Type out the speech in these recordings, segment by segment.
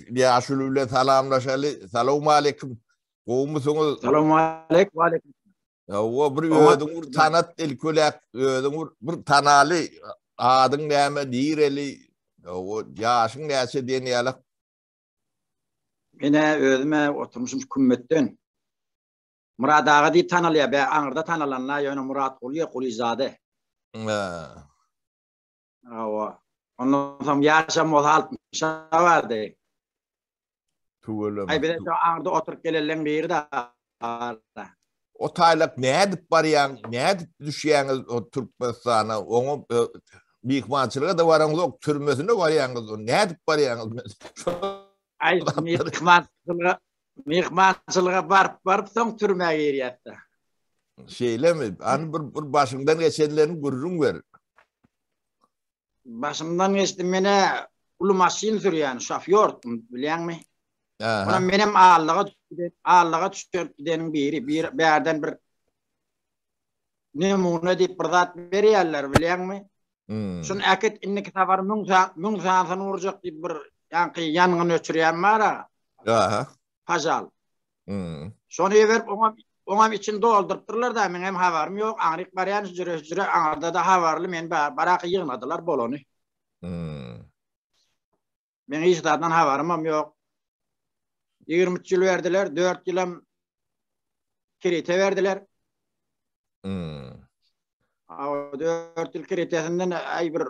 Yaşılıyla salamlaşalı. Selamun aleyküm. Kovmuşsunuz. Selamun aleyküm. Aleyküm. O bir ödün tanat ilkülek, ödün bir tanalı adın näme direli, o yaşın näçe denýärlik. Mene özüme oturmuşum kümmetten. Murat ağa diýip tanalýar. Ben aňyrda tanalanlar ýöne Murat Guly Gulizade. Awa. Ondan soň ýaşam ol 60 bardy. Ay bir de aňyrda oturup gelelen biri de. O taýlak nädip barýan, nädip düşýäňiz o Türkmenistana, oňa mihmançylyga da baraňyz, ok türmesine barýaňyz, nädip barýaňyz? Ay mihmançylyga barıp soň türmäge girýärdi. Şeylemi, an bir başyňdan geçenlerini görürüm ber. Başımdan geçti mene ulu maşin sürýän şoför bilýärmi? Ona menem ağırlığa düşüp gidenin bir yerden bir nemune diýip bir zat berýärler bilýärmi? Şunu äket inni kitaplar müň sansany urjak diýip bir ýanky ýanyny öçürýän mara. Hajal. Şonu berip oňam için doldurypdyrlar da men hem habarym ýok. Aňryk barýan jüre aňarda da habarly men barak ýygnadylar bolony. Men hiç zaten habarym ýok. 23 yıl verdiler, 4 yılım kirite verdiler. 4 yıl kiritesinden ay bir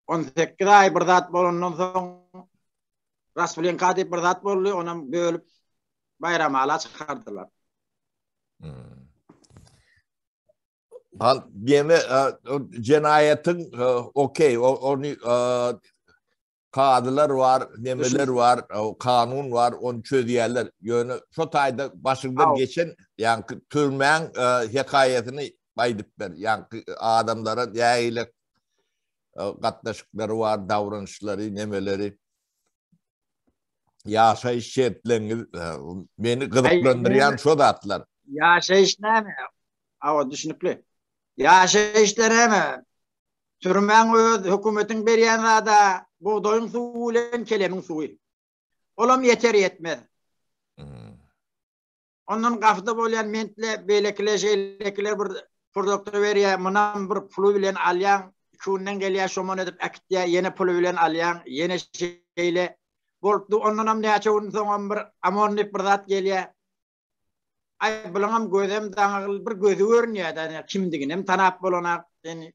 18 ay bir zat bolundan soň Raspulinka diýip bir zat boldy, onu bölüp bayramala çykardylar. Hal deme cenayetin okey, onu kadılar var, nemeler var, kanun var, onu çözýärler. Ýöne şu taýda başyňdan geçen ýanky türmäň hekaýetini aýdyp ber. Ýanky adamlara ýaýylyk gatnaşyklary var, dawranyşlary, nemeleri. Ýaşaýyş şertlerini meni gyzyklandyrýan şu zatlar. Ýaşaýyş näme? Awa düşünükli. Ýaşaýyşlar näme? Türmäň öz hökümetiň berýän zada buğdoyun suwu bilen kelemin suwu. Olam yeter yetmez. Ondan gafda bolýan mentle belekle jeylekler bir produkty berýär, munam bir pulu bilen alýan, şundan gelýär şoman edip akitýär, ýene pulu bilen alýan, ýene şeýle bolupdy. Ondan hem näçe gün soň bir amonyp bir zat gelýär. Ay bulanam gözem daňyl bir gözü görünýär da kimdigini hem tanap bolanak, ýani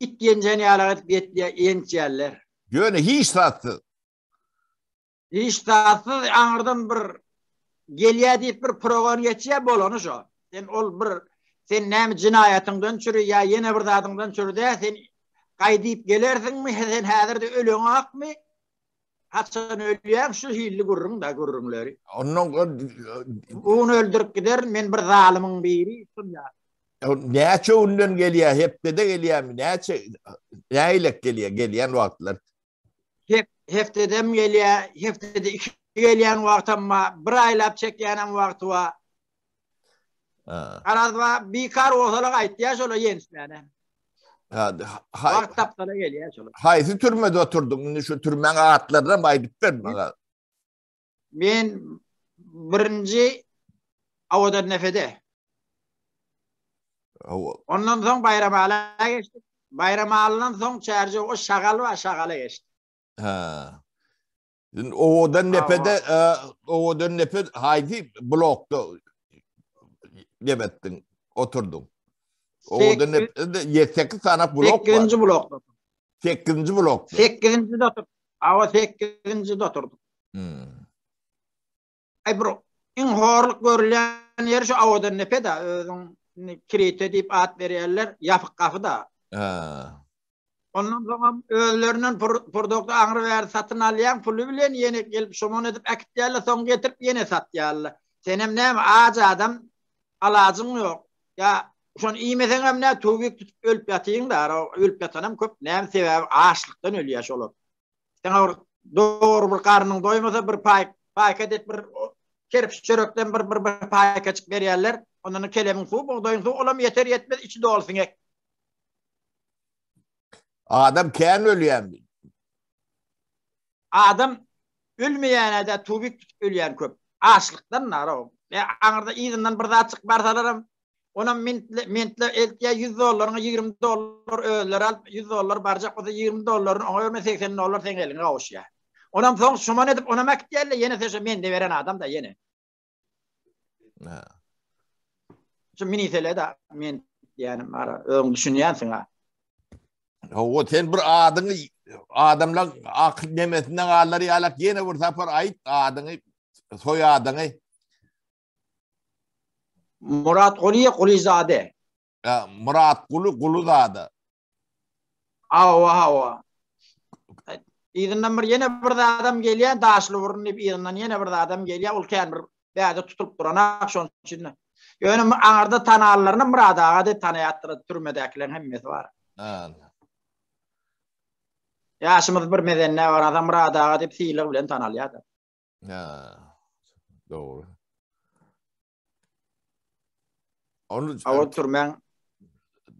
it ýenjeni ýalagat betdiýär ýençýärler. Ýöne hiç tatsız. Hiç tatsız aňyrdan bir gelýär diýip bir program geçýär bolany şo. Sen ol bir sen näme jinayatyňdan çürü ýa ýene bir zadyňdan çürüde sen gaýdyp gelersiňmi, sen häzirde öleňakmy? Haçan ölýän şu hilli gurrun da gurrunlary. Onu öldürüp gider, men bir zalymyň biri şunýa. Näçe unden gelýär, hepde gelýärmi? Näçe gelýän wagtlar? Heftedem gelýär, heftede 2 gelýän wagt amma bir aýlap çekýän wagty wa. Arazwa bikar bolsalar aýtýar şola ýensmäne. Wagt tapdara gelýär şola. Haýsy türmede oturdyň? Şu türmeň atlardan aýdyp ber maga. Men birinji awada nefede. Ondan soň bayramala geçdik. Bayramaldan soň çärje o şagal we şagala geçdik. Owadan nepede haýdy blokda gebetdiň, oturdum. Owadan nepede 7-8 sanap blok var. 8-nji blokda. 8-nji blokda. 8-nji de oturdum. Awa 8-nji de oturdum. Ay bro, in horluk görülen yer şu awadan nepede kirite diýip at berýärler, ýapyk gafyda. Ondan soň özlerinden produkty aňyr berip satyn alýan puly bilen ýene gelip şoman edip akitýärler, soň getirip ýene satýarlar. Senem näme aja adam alajyň ýok. Ya şonu iýmeseň hem nä tüwük tutup ölüp ýatyň da, ölüp ýatanam köp. Näme sebäbi açlykdan ölýär şolap. Sen doğru bir karnyň doýmasa bir paýka edip bir kerip çörekden bir paýka çyk berýärler. Ondan kelemin suwu, buğdoyun suwu olam yeter yetmez içi dolsun ek. Adam kän ölýärmi? Adam Ölmeyene de tubik ölýän köp. Açlıktan naro. Aňarda ýygynyň bir zat çykyp barsalaram. Ona mentle eltýä $100, $20 öýler alyp $100 barjak bolsa $20 oňa $80 sen eline gawşýar. Onam soň şuman edip ona makdýärle ýene seşe men de beren adam da ýene. Şu minitele da men ýani mara öňü düşünýänsiň ha. O sen bir adamlar akıl nemetinden ağları yalak yine bir sapar ait adını soy adını Murat Kulizade. Murat Kuluzade. Ava. İğinden bir yine bir adam gelýär, daşly vurunip İğinden yine bir adam gelýär, ol kän bir bäde tutup duran şoň içinde. Ýöne aňarda tanallarını Murat ağa de tanaýatdyr, türmedekilerin hemmesi var. Yaşımız bir medenne var, adam Murat ağa dep siýlik bilen tanalýar. Doğru. Awa türmen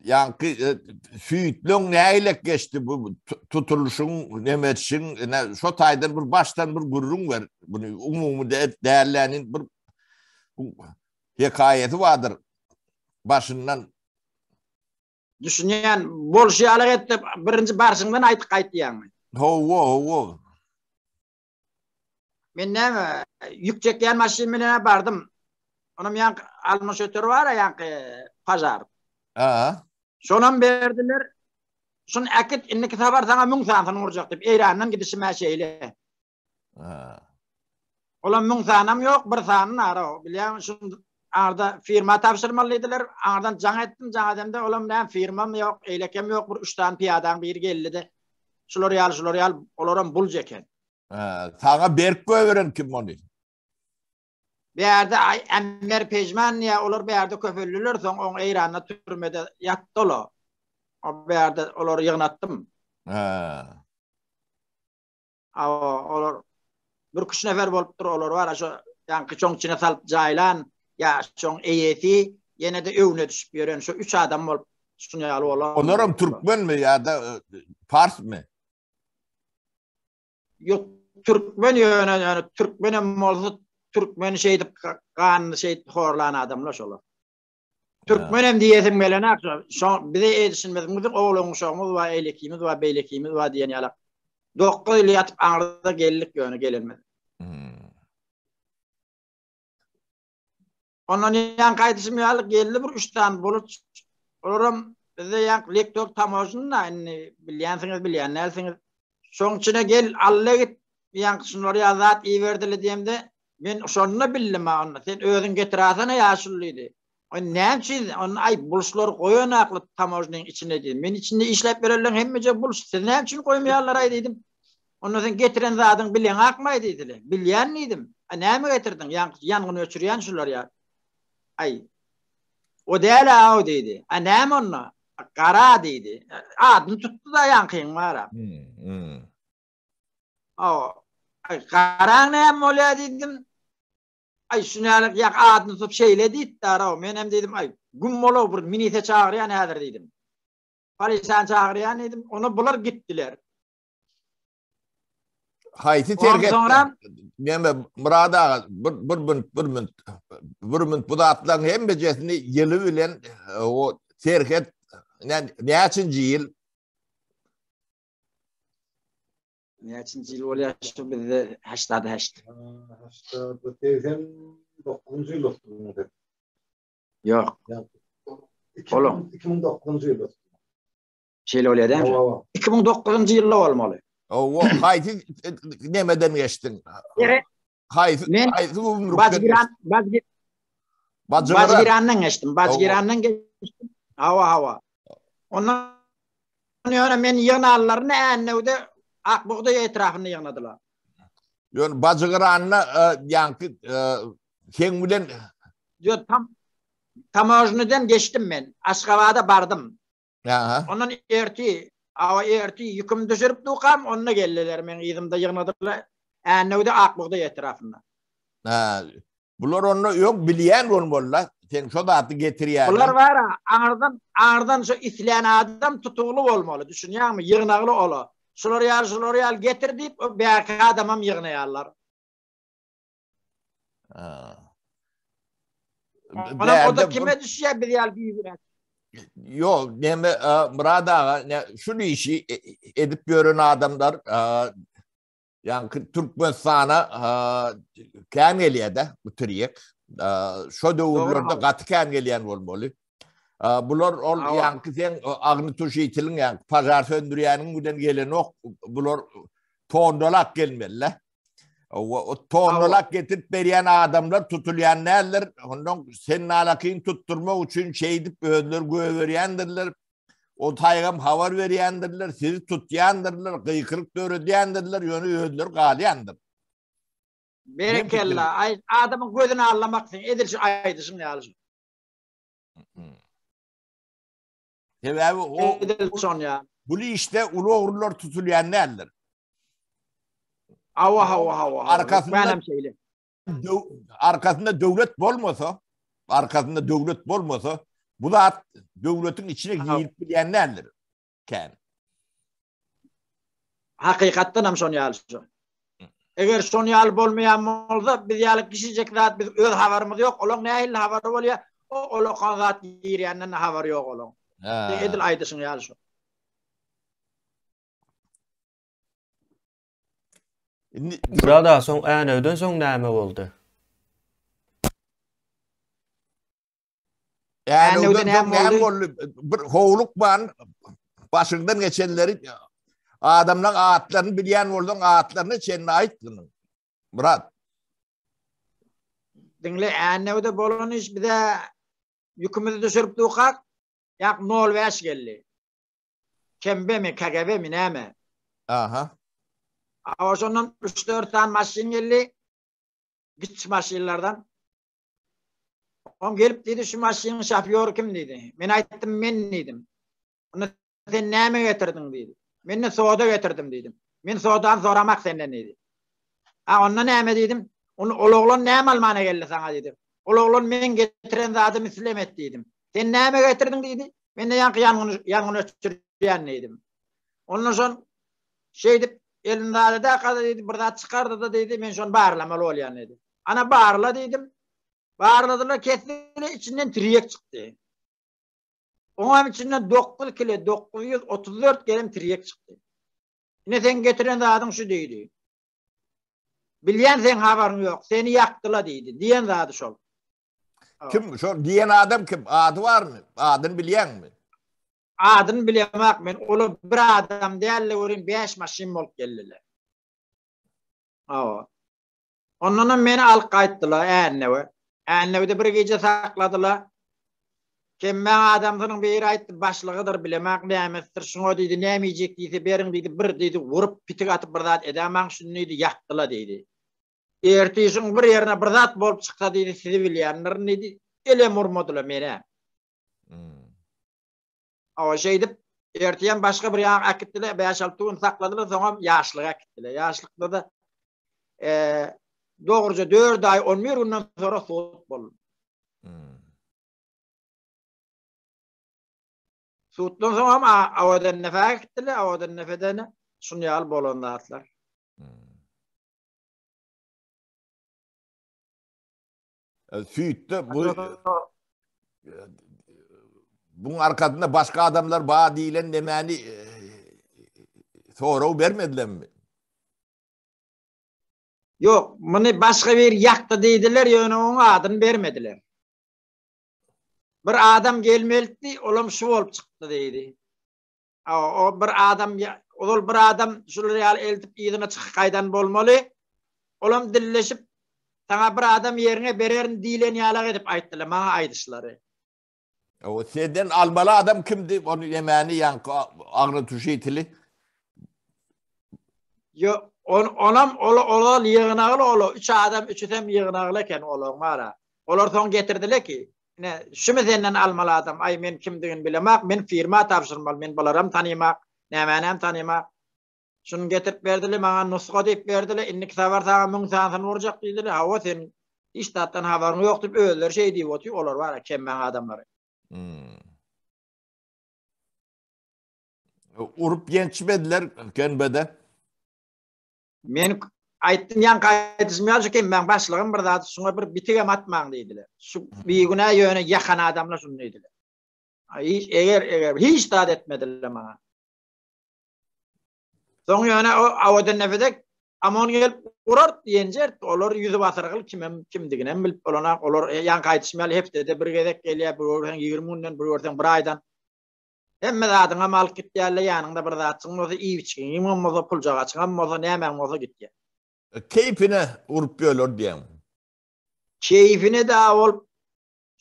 yankı süýtlüň näýlek geçti bu tutuluşun nemetşin şo taýdan bir baştan bir gurrun ber. Bunu umumy däerlänin bir hekayeti vardır. Başından düşünýän bolşýalyk etdi, birinji barşyňdan aýtyp gaýtýan. Ho. Men näme ýük çekýän maşyn bilen bardım. Onam ýanky almaşötür var ýanky pajar. Şonam berdiler. Şon akit inniki tabar sana 1000 sanatyn urjak dep Eýrandan gidişime şeýle. Olam 1000 sanam ýok, bir sanyn ara. Bilýän şun arda firma tapşyrmalydylar. Ardan jaň etdim, jaň adamda olam näme firmam ýok, eýlekem ýok, bir 3 tane piýadan bir geldi. Şular ýal, olaram bulj eken. Sana berk göweren kim onu? Bir yerde Emmer Pejman ya olur bir yerde köpüllüler son on Eýranda türmede yattılar. O bir yerde olur yığnattım. Olur bir kuş nefer bolup dur olur var şu yani çoň içine salıp jaylan ya çoň eýeti yine de öwüne düşüp ýören şu 3 adam bolup şunýaly bolar. Olaram Türkmen mi ya da Fars mı? Yok Türkmen yani Türkmenem bolsa Türkmen şeydip kan şey horlan adamlar şolar. Türkmenem diýesim gelen akşam. Şo bize edişinmez mudyk oğluň şoňuz we eýlekimiz we beýlekimiz we diýen ýalak. 9 ýyl ýatyp aňyrda geldik ýöne gelenmedi. Ondan ýan gaýdyşym ýalyk geldi bir 3 tane bolup olaram bize ýan lektor tamojunna bilýänsiňiz näsiňiz. Şoň içine gel alla git ýan şunlar ýazat iýerdiler diýemde men şonu bildim ha. Sen özün getirasana ýaşullydy. O näçe on ay bulşlar goýan akly tamojnyň içine diýdim. Men içinde işläp bererler hemmece bulş. Sen näçe goýmaýarlar ay diýdim. Onu sen getiren zadyň bilen akmaý diýdiler. Bilýän idim. Näme getirdin? Ýangyn öçürýän şular ýa. Ay. O däl o diýdi. Näme onna? Gara diýdi. Adyny tutdu da ýankyň mara. Ay garaň näme bolýar diýdim. Ay şunyalyk ýak adyny tutup şeýle diýdi da men hem dedim ay gummolo bir minite çagyrýan häzir dedim. Polisan çagyrýan dedim. Onu bular gitdiler. Haýsy terget. Näme Murat ağa bir mün bu atlaryň hem bejesini ýyly bilen o terget näçinji ýyl? Näçinji ýyl bolýar şu bizde 88. 89 ýyl okudum. Yok. 2009 ýyl okudum. Şeýle bolýar. 2009 ýylda bolmaly. O haýsy nemeden geçtin? Haýsy Bazgirandan geçtim. Bazgirandan geçtim. Hava. Ondan ýöne men ýygnalaryny ännewde Akbuğda etrafını ýygnadylar. Ýöne Bazgiranna ýanky sen bilen yo tamojnydan geçtim men. Aşgabatda bardım. Ondan erti ýüküm düşürip dukam, onna geldiler men ýygymda ýygnadylar. Ännewde Akbuğda etrafında. Bular onu yok bilýän bolmaly. Sen şo zatdy getirýär. Bular var aňardan şu islän adam tutugly bolmaly. Düşünýärmi? Ýygnagly ola. şular getir deyip o belki adamam yığınayarlar. Onam o da kime düşüyor bir yer büyüğüne. Yok, neme Murat Ağa, şunu işi edip görün adamlar yani Türkmenistan'a kâm geliyede bu türiyek. Şu dövrlerde katı kâm geliyen olmalı. Bular yani sen ağını tuşu itilin yani pazar söndürüyenin buden gelen ok. Bular tonlolak gelmeliler. O tonlolak getirip veriyen adamlar tutulayan neler? Ondan senin alakayın tutturma için şey edip göğeveriyendirler. O taygam havar veriyendirler. Sizi tutuyandırlar. Kıykırık dörüdüyendirler. Yönü ödülür galiyandır. Berekella. Adamın gözünü ağlamak için edilsin aydısın ya. Sebebi o bu işte ulu oğurlar tutulayan neler? Arkasında devlet olmasa bu da devletin içine girip bilenlerdir. Hakikatten hem son yalçı. Eğer son yal olmayan olsa biz yalıp kişicek zat biz öz havarımız yok. Olan ne elle havarı oluyor? O olan zat giriyenden havarı yok olan. Edil aydısın yalçı. Burada son ödün son näme oldu? Yani hem oldu. Bir hovluk ban başından geçenleri adamların ağıtlarını bilen oradan ağıtlarını kendine aittın. Murat. Dinle annevde bolon iş bir de yükümüzü düşürüp dukak yak nol veş geldi. Kembe mi KGB mi neme? Aha. Avşondan 3-4 tane maşin geldi. Güç maşinlerden. On gelip dedi şu maşinin şoförü kim dedi. Ben aytdım men dedim. Onu sen neme getirdin dedi. Ben de soda getirdim dedim. Ben sodadan soramak senden dedi. Onunla neme dedim. Onu oğlan neme almana geldi sana dedim. Oğlan men getiren zaten mislemet dedim. Sen neme getirdin dedi. Ben de yangını ötürüyen dedim. Ondan sonra şey deyip elinde de kadar dedi. Burada çıkardı da dedi. Ben şu bağırlamalı oluyan dedi. Ana bağırla dedim. Bağırladılar kestiler içinden triyek çıktı. Onun içinden 934 kelim triyek çıktı. Yine sen getiren de adın şu deydi. Bilyen sen haberin yok. Seni yaktılar deydi. Diyen de adı şol. Kim? Şu diyen adam kim? Adı var mı? Adını bilen mi? Adını bilemek ben. Olu bir adam değerli uğrayın 5 maşin olup geldiler. Ondan beni alıp kayıttılar. Annevde bir gece sakladılar. Kim ben adamının bir ayıttı başlığıdır bilemek neyemezdir. Şunu dedi neyemeyecek deydi. Berin dedi bir dedi vurup pitik atıp bir zat edemem şunu dedi yaktılar dedi. Ertesisin bir yerine bir zat bolup çıksa dedi sizi bilyenler dedi. Ele murmadılar beni. O şey deyip erteyen başka bir yan akittiler. 5-6 gün sakladılar sonra yaşlık akittiler. Yaşlıkta da doğruca 4 ay 11 günden sonra soğuk oldu. Soğuktan sonra ama avadan nefe gittiler. Avadan nefeden sunyal bolonda atlar. Süyütte bunun arkasında başka adamlar bağ değilen demeni sonra vermediler mi? Yok, bunu başka bir yaktı dediler, yani ona adını vermediler. Bir adam gelmeldi, oğlum şu olup çıktı dedi. O bir adam şuraya eltip iyidine çıkı kaydan bolmalı. Oğlum dilleşip sana bir adam yerine vererin dilen yalak edip ayttılar, bana aydışları. O senden almalı adam kimdi? Onu yemeğini yankı ağrı tuşu itili. Yok. Olar yığınağılı 3 adam 3 tem yığınağılıken olar mara. Olar son getirdiler ki ne şu mu senden almalı adam ay men kimdigin bilemek men firma tapşırmalı men balaram tanımak nemenem tanımak şunu getirip verdiler bana nusxa deyip verdiler inni kitaplar sana 1000 sansını vuracak dediler hava sen iştattan haberin yok deyip öller şey deyip otuyor olar var kemmen adamları. Urup gençmediler kenbede. Men aytdym yan gaýtysmýar ki men başlygym bir zat şuna bir bitigem atmaň diýdiler. Şu biýgüne ýöne ýakan adamlar şunu diýdiler. Eger hiç taat etmediler bana. Soň ýöne o awadan nefedek amon gelip urar diýenjer olar ýüzi batyrgyl kimdigini hem bilip bolana olar yan gaýtysmýar hepde de bir gezek gelýär, bir ordan 20 günden, bir ordan 1 aýdan. Hemme zadyňa mal gitýärler ýanynda bir zat çyň bolsa iyi biçkin, imam bolsa puljaga çykan bolsa näme bolsa gitýär. Keyfine urup ýöler diýen. Keyfine de ol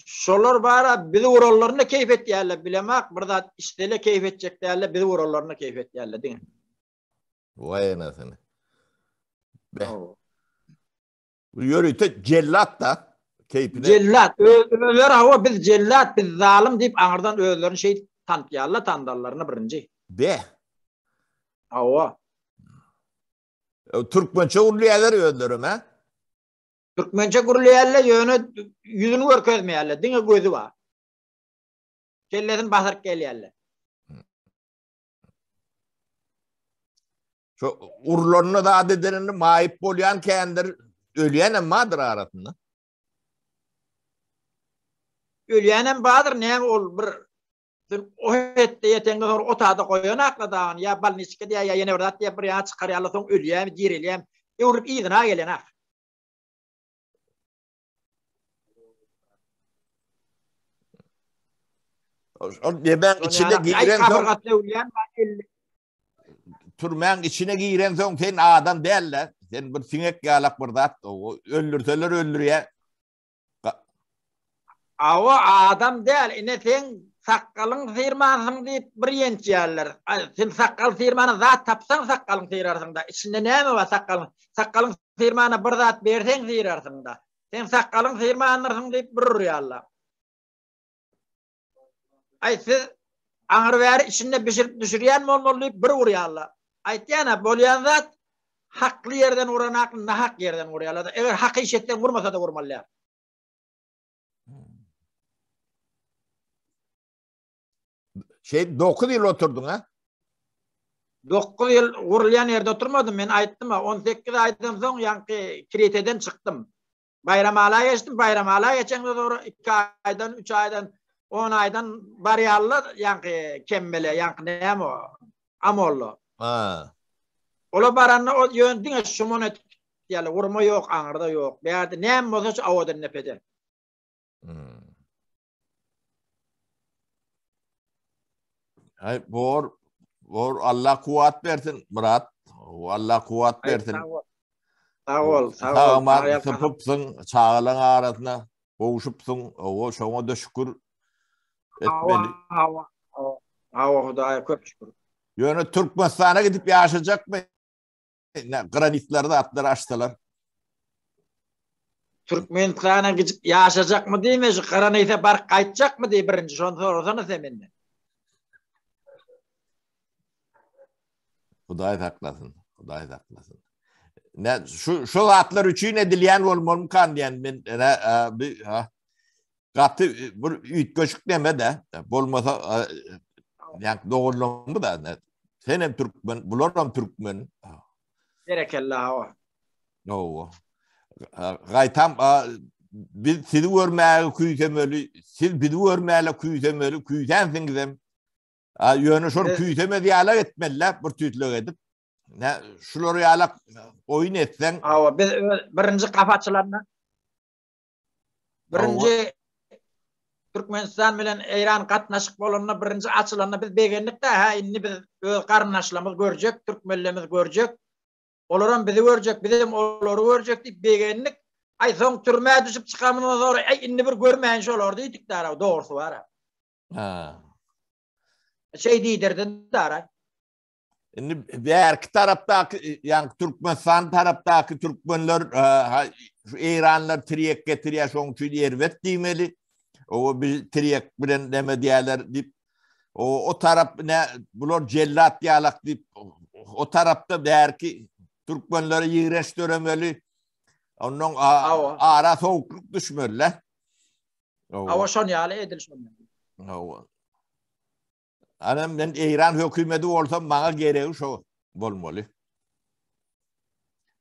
şolar bara bizi urallarına keyif etýärler bilemek, bir zat istele keyif etjeklerle bizi urallarına keyif etýärler diýen. Vay anasını. Yörüte cellat da keyfine. Cellat. Öler hava biz cellat, biz zalim deyip aňyrdan özlerini şey tanıtýarlar, tandarlarına birinci. Be. Hava. Türkmençe urlaýarlar özlerim ha. Türkmençe gurlaýarlar ýöne ýüzüni görkezmeýärler, diňe gözü bar. Kellesin basyryp gelýärler. Şu urlarına da adederini maýyp bolýan kendir ölýän emmadyr arasynda. Ölýänem badyr näme ol bir o hetde ýeteňde sonra otada goýan akladan ya balniçke diýär ya ýene bir zat diýär bir ýa çykarýarlar soň ölýär, girilýär. Ýurup ýygyna gelen. O deben içine giren soň türmen içine giren soň sen adam däller. Sen bir sinek ýalak bir zat öldürseler öldürýär. Awa adam däl, ine sen sakkalyň syrmanyň diýip bir ýençýärler. Sen sakkal syrmany zat tapsaň sakkalyň syrarsyň da. İçinde näme bar sakkalyň? Sakkalyň syrmany bir zat berseň syrarsyň da. Sen sakkalyň syrmanyň diýip bir urýarlar. Siz aňyr bäri içinde bişirip düşürýän bolmaly bir urýarlar. Aýtýana bolýan zat hakly ýerden uranak, nahak ýerden urýarlar. Eger haky işetden vurmasa da vurmalyar. Şey 9 yıl oturdun ha? 9 yıl urulyan yerde oturmadım. Men aýtdym, 18 aýdan soň ýanky Kreteden çykdym. Bayramala geçdim. Bayramala geçende sonra 2 aýdan, 3 aýdan, 10 aýdan barýarlar ýanky kemmele, ýanky näme o? Amollo. Ha. Ola baranna o ýöndiňe şumonet ýaly urma ýok, aňyrda ýok. Bäde näme bolsa awadan nepeden. Ay bor Allah kuwat bersin Murat. Allah kuwat bersin. Sağ ol. Sapıpsın, çağılan arasına boğuşupsun. O şoňa da şükür etmeli. Hava Hudaýa köp şükür. Ýöne Türkmenistana gidip ýaşajak mı? Granitlarda atlar açtılar. Türkmenistana gidip ýaşajak mı diýme, şu Granit'e bar gaýtjak mı diýip birinji şonu sorasana sen menden. Hudaý haklasın. Ne şu atlar üçüň edilýän bolmaly kan diýen men bir gaty bir üýtgeçik deme de bolmasa ýa dogurlanmy da sen hem Türkmen, bular hem Türkmen. Berekellah. No. Gaýtam biz sizi görmäge küýtemeli, siz bizi görmäge küýtemeli, küýtensiňizem. Ýöne şol küýteme diýalak etmeliler bir tüýtlük edip. Ne şolary ýalak oýun etseň. Biz birinji kafaçylarna birinji Türkmenistan bilen Eýran gatnaşyk bolanyna birinji açylanyna biz begenlik de ha inni biz öz garnaşlarymyz görjek, türkmenlerimiz görjek. Olaram bizi görjek, bizim olary görjek diýip begenlik. Ay soň türmäge düşüp çykamyna sonra ay inni bir görmäň şolar diýdik dara, dogrusu bar. Ha. Şey diýdirdi dara. Şimdi berki tarapdaky yani Türkmenistan tarapdaky türkmenler şu Eýranlar tiriyek getirýär şoň üçin erwet diýmeli. O bir tiriyek bilen neme diýerler diýip o tarap ne bular cellat diýalak diýip o tarapda berki türkmenleri ýigreş döremeli. Onuň ara sowukluk düşmeli. Awa şon ýaly edil şon. Anam ben İran hükümeti olsam bana gereği şu bolmalı.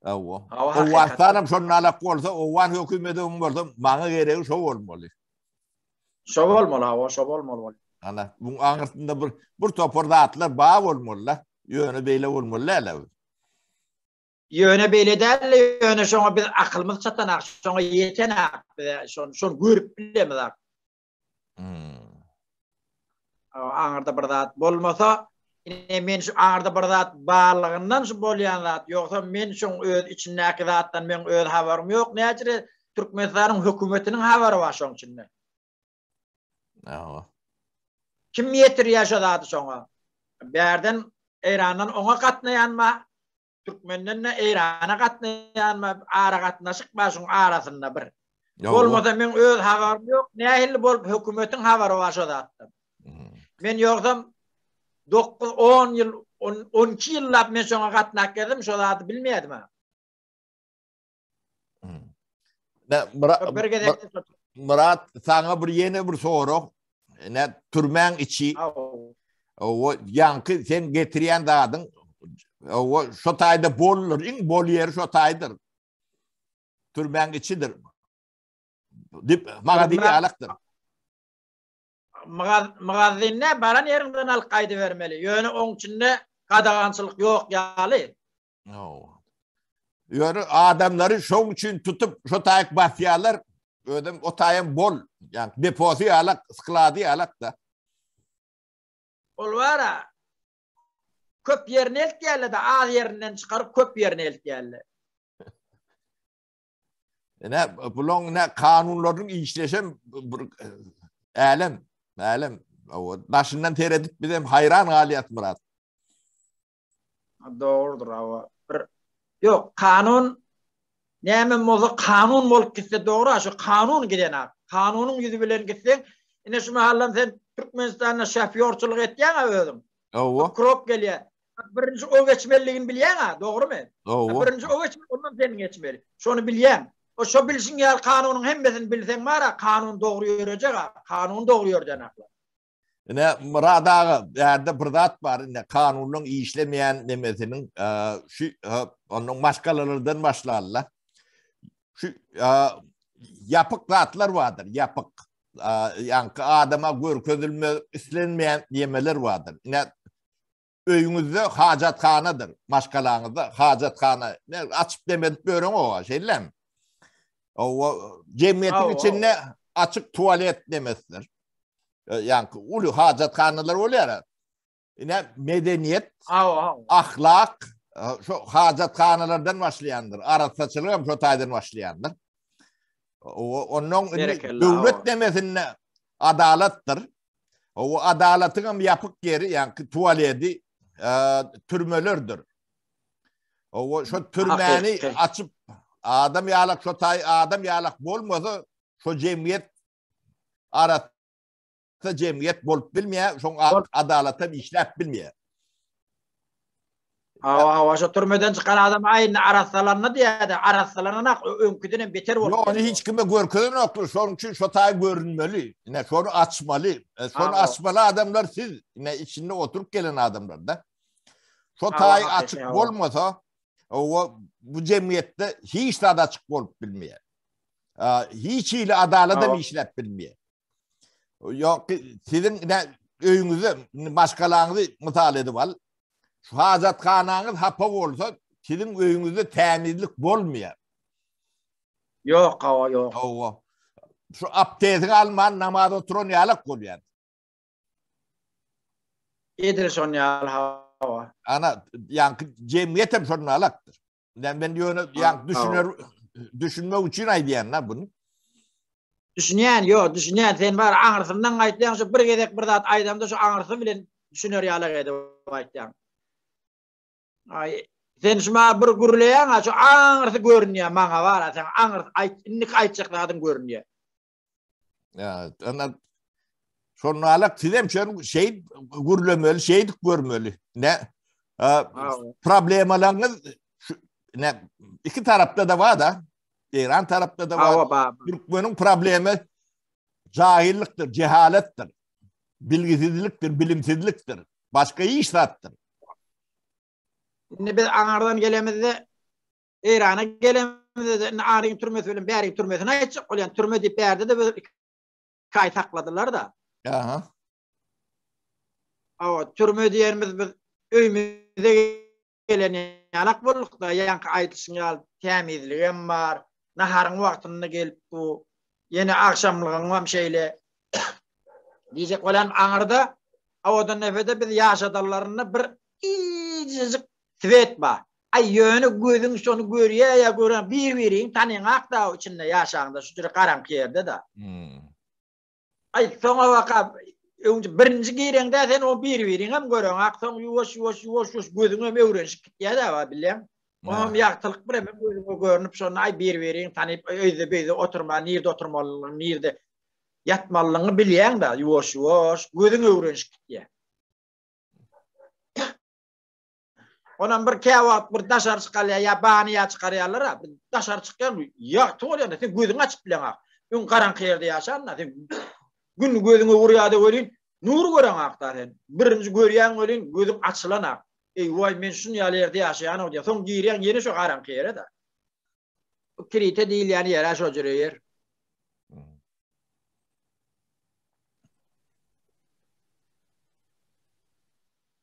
O vatanım şonun alak olsa o van hükümeti olsa bana gereği şu olmalı. Şo bolmaly, şo bolmaly. Ana bu ağırtında bir toporda atlar bağ olmalı. Yönü beyle olmalı hele. Yöne beýle däl, yöne şoňa bir akylmyz çatanak, şoňa ýetenak, şonu görüp bilemizak. Aňarda bir zat bolmasa, men şu aňarda bir zat barlygyndan şu bolýan zat, ýoksa men şu öz içindäki zatdan men öz habarym ýok. Näçe Türkmenistanyň hökümetiniň habary bar şoň içinde. Kim ýetirýär şo zaty şoňa? Bärden Erandan oňa gatnaýanma, Türkmenden İran'a gatnaýanma, ara gatnaşyk başyň arasynda bir. Bolmasa men öz habarym ýok. Nähili bolup hökümetiň habary bar şo zatdan. Men ýoksam 9-10 ýyl 12 ýyllap men şoňa gatnak geldim, şo zaty bilmeýärdim ha. Murat, sana bir yeni bir soru. Ne türmen içi. O yankı sen getirýän dadın. O şo taýda bolur, iň bol ýeri şo taýdyr. Türmen içidir. Dip magazini alakdyr. Magazinne baran yerinden al gaýdy bermeli. Ýöne oň içinde gadagançylyk ýok ýaly. Ýöne adamlary şoň üçin tutup şo taýyk basýarlar. Ödüm o taýym bol. Yani deposu alak, sklady alak da. Ol wara. Köp ýerine eltýärler de az ýerinden çykaryp köp ýerine eltýärler. Ne bulon ne kanunlaryň işleşen Alem. O başından tereddüt bizem hayran galyat Murat. Doğrudur awa. Yok kanun näme moza kanun bolup gitse doğru şu kanun giden kanunun yüzü bilen gitsen ine şu mahallan sen Türkmenistan'a şoförçülük etýän özüm. Owa. Krop gelýär. Birinci o geçmeligini bilýän ha, doğru mu? Owa. Birinci o geçmeli ondan sen geçmeli. Şonu bilýän. O şo bilsin ýa kanunun hemmesini bilsen mara kanun doğru ýörejek, kanun doğru ýörjenaklar. Ne Murat'a yerde bir zat var. Ne kanunun işlemeyen demesinin şu onun başkalarından başlarlar. Şu yapık zatlar vardır. Yapık. Yani adama görkezilme istenmeyen yemeler vardır. Ne öyünüzde hacathanadır. Başkalarınızda hacathana. Ne açıp demedik böyle o şeyler mi? O cemiyetin içinde açık tuvalet demesidir. Yani ulu hacathanalar oluyor. Yine medeniyet, ahlak, şu hacathanalardan başlayandır. Araççılık şu taydan başlayandır. Onun devlet demesinde adalettir. O adaletin yapık yeri yani tuvaleti türmelördür. O şu türmeni açıp adam yalak şu tay adam yalak bolmasa şu cemiyet arat cemiyet bolup bilmeýär, şoň adalata işläp bilmeýär. Awa şu türmeden çykan adam aýyny arasalarna diýär, arasalarna öňküden beter bolup. Ýok, hiç kime görkezin oklar, şoň üçin şo taý görünmeli. Ine şonu açmaly. Şonu açmaly adamlar siz, ine içinde oturup gelen adamlar da. Şo taý açyk bolmasa, bu cemiyette hiç de açyk bolup bilmeýär. Hiç ile adalata işläp bilmeýär. Yok sizin öyünüzde başkalarınızı misal edip al. Şu hacathananız hapa olsa sizin öyünüzde temizlik bolmuyor. Yok hava yok. Şu abdestini alman namaz oturun yalak oluyor. İdir son yal hava. Ana yani cemiyetim şunun alaktır. Yani ben diyorum yani düşünme için aydiyanlar bunu. Düşünýän sen bar aňyrsyndan aýtýan şu bir gezek bir zat aýdamda şu aňyrsy bilen düşüner ýaly edip aýtýan. Sen şuma bir gürleýän şu aňyrsy görünýär maňa bar sen aňyrs aýtdyk aýtjak adam görünýär. Ya ana şonu alak sizem şonu şey gürlemeli şeydik görmeli. Ne problemalaryňyz ne iki tarapda da var da İran tarafta da var. Türkmenin problemi cahilliktir, cehalettir. bilgisizliktir, bilimsizliktir. Başka iştattır. Şimdi biz Anardan gelemizde İran'a gelemizde Arın türmesi bilen Bäriň türmesine açık olan türme diýip bärde de bir kay takladılar da. Aha. O türme diýerimiz biz öýümizde gelen ýalak bolduk da ýanky aýdyşyňal temizligem bar. Naharyň wagtyna gelip bu ýene akşamlygyň hem şeýle diýjek bolan Anarda awadan nefede biz ýaşadallaryna bir ijik svet bar. Ay ýöne gözüň şonu görýär ýa görän bir-biriň tanyň akda içinde ýaşaňda şu juda garamky ýerde da. Ay soňa waka önce birinji gireňde sen o bir-biriň hem görän ak soň ýuwaş gözüň hem öwrenşip gitýär da bilýän. Oňam ýagtylyk bir hem gözüňe görünip şonu ay bir-biriň tanyp öýde beýde oturma, nirde oturmalygyny, nirde ýatmalygyny bilýän da ýuwaş gözüň öwrenşip gitýär. Ondan bir käwat bir daşar çykalýar, ýa bany çykarýarlar, bir daşar çykýar, ýa toýanda sen gözüň açyp bilen ak. Ün garanky ýerde ýaşan, sen gün gözüňe urýarda görýän, nur görän akda sen. Birinji görýän görýän gözüň açylan ak. Ey way men şunu ýaly ýerde ýaşaýan diýär. Soň girýän ýene şu garanky ýere da. Bu kirite diýil ýani ýere şo ýer.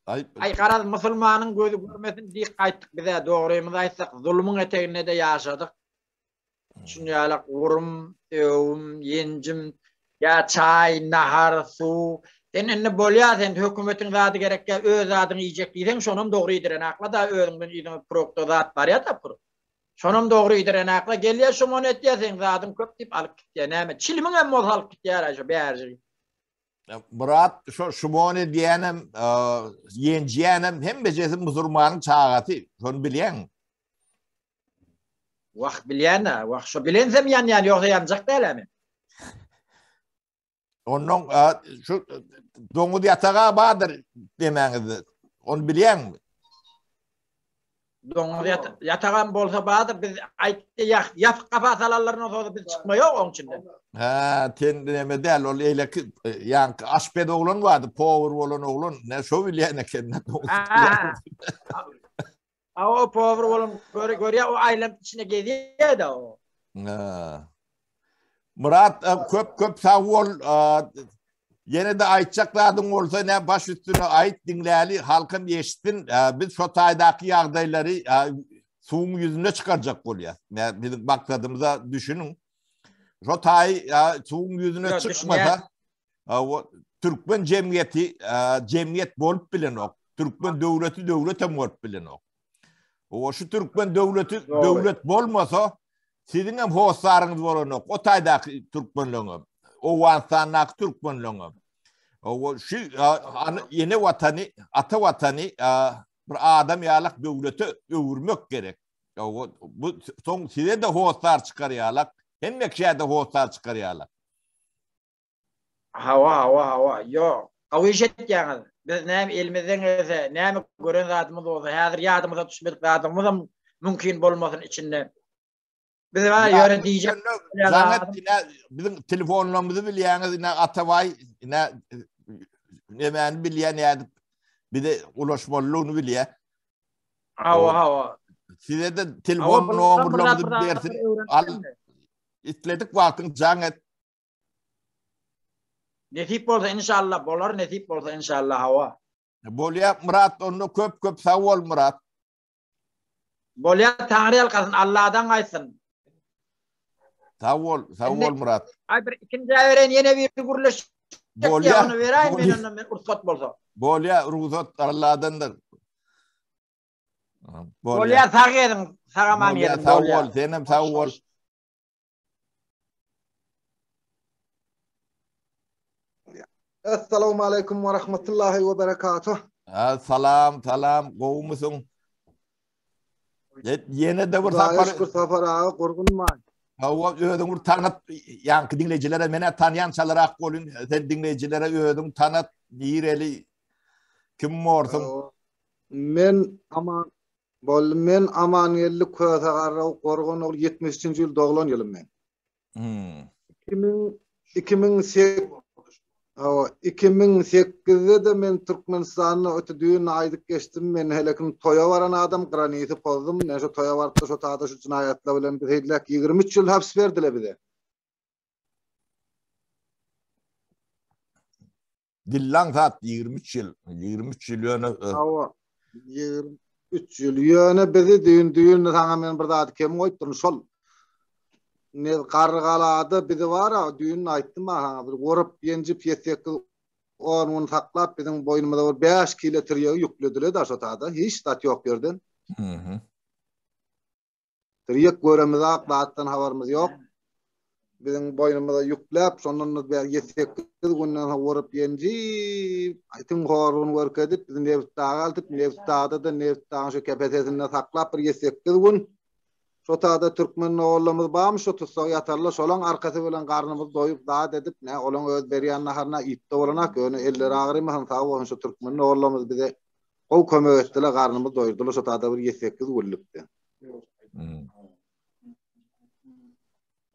Ay garaz musulmanyň gözü görmesin diýip gaýtdyk bize dogrymy aýtsak zulmyň eteginde de ýaşadyk. Şunýalak urum, öwüm, ýenjim, ýa çay, nahar, su. Enne bolýar sen hökümetiň zady gerekkä öz zadyny ýyjek diýsen şonam dogry ýediren akla da özüňden ýygyň produkty zat bar ýa da. Şonam dogry ýediren akla gelýär şu monet ýa-sen zadym köp diýip alyp gitýär. Näme? Çilimiň hem mol alyp gitýär aşo bärji. Murat şu moni diýenem, ýenjiýenem hem bejesin musulmanyň çagaty, şonu bilýän. Waq bilýän, waq şo bilensem ýan ýoksa ýanjak dälemi? Onuň şu doňu ýataga bardyr demäňizdi. Onu bilýänmi? Doňu ýatagan bolsa bardyr biz aýtdy ýaf gapasalarlaryna soňra biz çykmaýok oň içinde. Ha, ten neme däl ol eýleki ýanky aşped oglan bardy, power bolan oglan, ne şo bilýän eken. O power bolan görýär o aýlam içine gezýär da o. Murat köp sag bol. Yine de aýtjaklaryň bolsa ne baş üstüne aýt dinläli halkym ýeşitsin. Biz şo taýdaky ýagdaýlary suwuň ýüzüne çykarjak bolýar. Bizim maksadymyza düşünün. Şo taý suwuň ýüzüne çykmasa Türkmen jemgyýeti jemgyýet bolup bilenok. Türkmen döwleti döwlet hem bolup bilenok. O şu Türkmen döwleti döwlet bolmasa siziň hem hosaryňyz bolanok. O taýdaky türkmenligiň. O wansannak türkmenligiň. O şu ýene watany, ata watany bir adam ýalak döwleti öwürmek gerek. Bu soň size de hosar çykarýarlar. Hem mekşäde hosar çykarýarlar. Hawa. Yo, gawyşet ýaňyz. Biz näme elimizden gelse, näme gören zadymyz bolsa, häzir ýadymyza düşmedik zadymyz mümkin bolmasyn içinde. Biz var ýöre diýjek. Bizim telefonlarymyzy bilýäňiz, ine Atabay, ine nämäni bilýän ýa-da bir de ulaşmalygyny bilýär. Hawa. Size de telefon nomerlerimizi bersin. Al itledik wagtyň jaňet. Nesip bolsa inşallah bolar, nesip bolsa inşallah hawa. Bolýar Murat, onu köp sag bol Murat. Bolýar taňry alkasyn, Allahdan gaýsyn. Sag bol Murat. Ay bir ikinji beren ýene bir gurleş. Bolýar, onu beraýin men ursat bolsa. Bolýar ruhsat Allahdandyr. Bolýar sag edin, sagaman Bolýar edin. sag bol, senem sag bol. Assalamu alaikum wa rahmatullahi wa barakatuh. Salam, gowmysyň? Yine de bir safar ağa gorgunma. Hawa ödüň bir tanat, ýanky dinlejilere mene tanýan çalarak bolun, sen dinlejilere ödüň tanat diýreli kim morsun? Men Amanýelli Kösegarra Gorgun 73-nji ýyl doglan ýylym men. 2008 O 2008'de de men Türkmenistan'a öte düğün aydık geçtim. Men helekin toya varan adam graniti pozdum. Ne şu toya vardı şu taada şu cinayetler bilen bir heydiler 23 yıl hapis verdiler bir de. Dillan saat 23 yıl. 23 yıl yönü. O 23 yıl yöne bizi düğün tamamen bir daha kim koytun şol. Ne kargaladı bizi var ya düğün ayttım ha bir gorup yenci piyesek onu taklap bizim boynumuzda 5 kilo tıryağı yüklediler da şu taada hiç tat yok gördün. Hı. Tıryak göremiz aklattan haberimiz yok. Bizim boynumuzda yüklep sonunda bir yesek günden vurup yenci aytın horun work edip bizim nevtaga altıp nevtada da nevtaga şu kepetesinde taklap bir yesek gün şu taada Türkmen oğullarımız bağmış şu tutsak yatarlar şolan arkası bilen karnımız doyup daha dedip ne olan öz beriyan naharına itti olanak öyle elleri ağrımahan sağ olun şu Türkmen oğullarımız bize o kömek ettiler karnımız doyurdular şu taada bir yesek güllükte.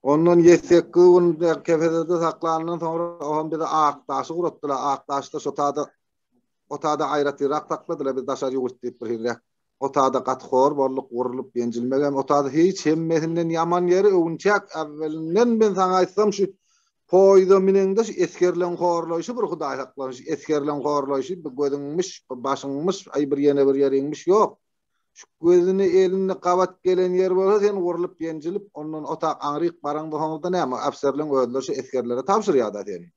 Onun yesek gün kefede saklanan sonra on bir de Aktaş'ı kuruttular. Aktaş'ta o taada ayrıtı takladılar bir daşar yurtlayıp bir hirek. O taada katxor borluk vurulup bencilmegem. O taada hiç hemmetinden yaman yeri övünçak evvelinden ben sana aytsam şu poyda minende şu eskerlen horlayışı bir Huday saklamış. Eskerlen horlayışı bir gözünmüş, başınmış, ay bir yerinmiş yok. Şu gözünü elini kavat gelen yer bolsa sen vurulup bencilip ondan otak anrik barang bohonda näme afserlen öldüler şu eskerlere tapşırýar da seni.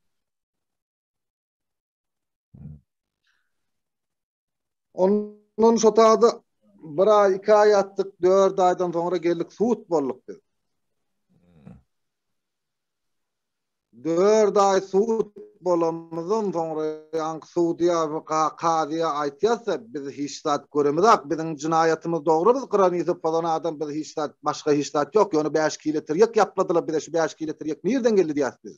Onun şotada bir ay 2 ay attık 4 aydan sonra geldik suut bolluk biz. 4 ay suut bolamızdan sonra yank Suudiya ve Kadıya aytýarsa biz hiç zat göremedik. Bizim cinayetimiz doğru biz Qur'anyny falan adam biz hiç zat başka hiç zat yok. Onu 5 kilo tıryak yapladılar bir de şu 5 kilo tıryak nereden geldi diýär biz.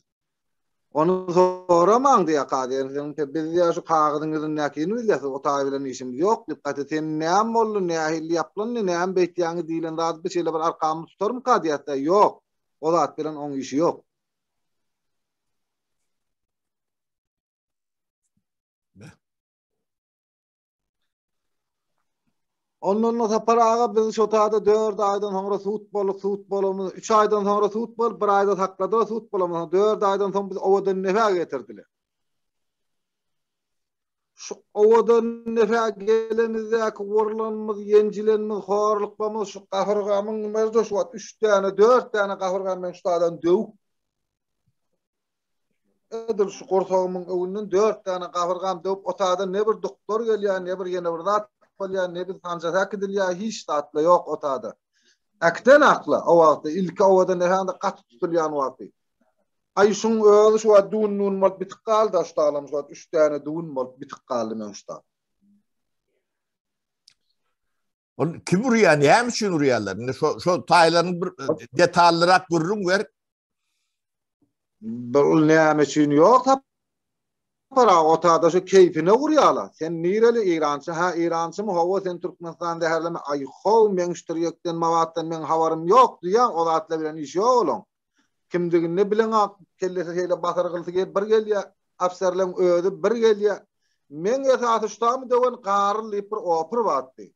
Onu soramam diye Kadıya. Biz ya şu kağıdın näkini bilýärsiz o taý bilen işimiz yok. Dikkat et sen näme boldy nähil yaplan näme beýtýäňi diýilen zat bir şeyle bir arkamı tutarmy Kadıýatda yok. O zat bilen oň işi yok. Ondan saparağa biz şu taada 4 aydan sonra suut bolumuz 3 aydan sonra suut bol 1 ayda sakladı suut bolumuz 4 aydan sonra biz owadan nefe getirdiler. Şu owadan nefe gelenizdeki worlanmız yencilenmiz horlukmamız şu gahırgamın mezdo şu 3 tane 4 tane gahırgam men şu taadan döw. Edil şu qorsağımın öwünden 4 tane gahırgam döw o taada ne bir doktor gelýär ne bir ýene bir zat ya ne bir sanjat hakidilya hiç tatlı yok o taada. Akten akla o wagtda ilk owadan nähende gat tutulýan wagty. Ay şun özü şu duun nun mal bitik kaldı şu taalam şu 3 tane duun mal bitik kaldı men şu. On kim urýan, näme üçin urýarlar? Şu taýlaryň bir detallyrak görürüm ver. Bu näme üçin yok para o taada şu keyfine urýarlar. Sen nireli İrançy? Ha İrançy mı? Hawa sen Türkmenistanda herleme ay hol men iştirýekden mawatdan men habarym yok diýen o zatla bilen iş yok oğlum. Kimdigini bilen kellesi heýle basargylsy gelip bir gelýär afserleň öýdi bir gelýär. Men esasy şuamy dewen garlyp bir opur batdy.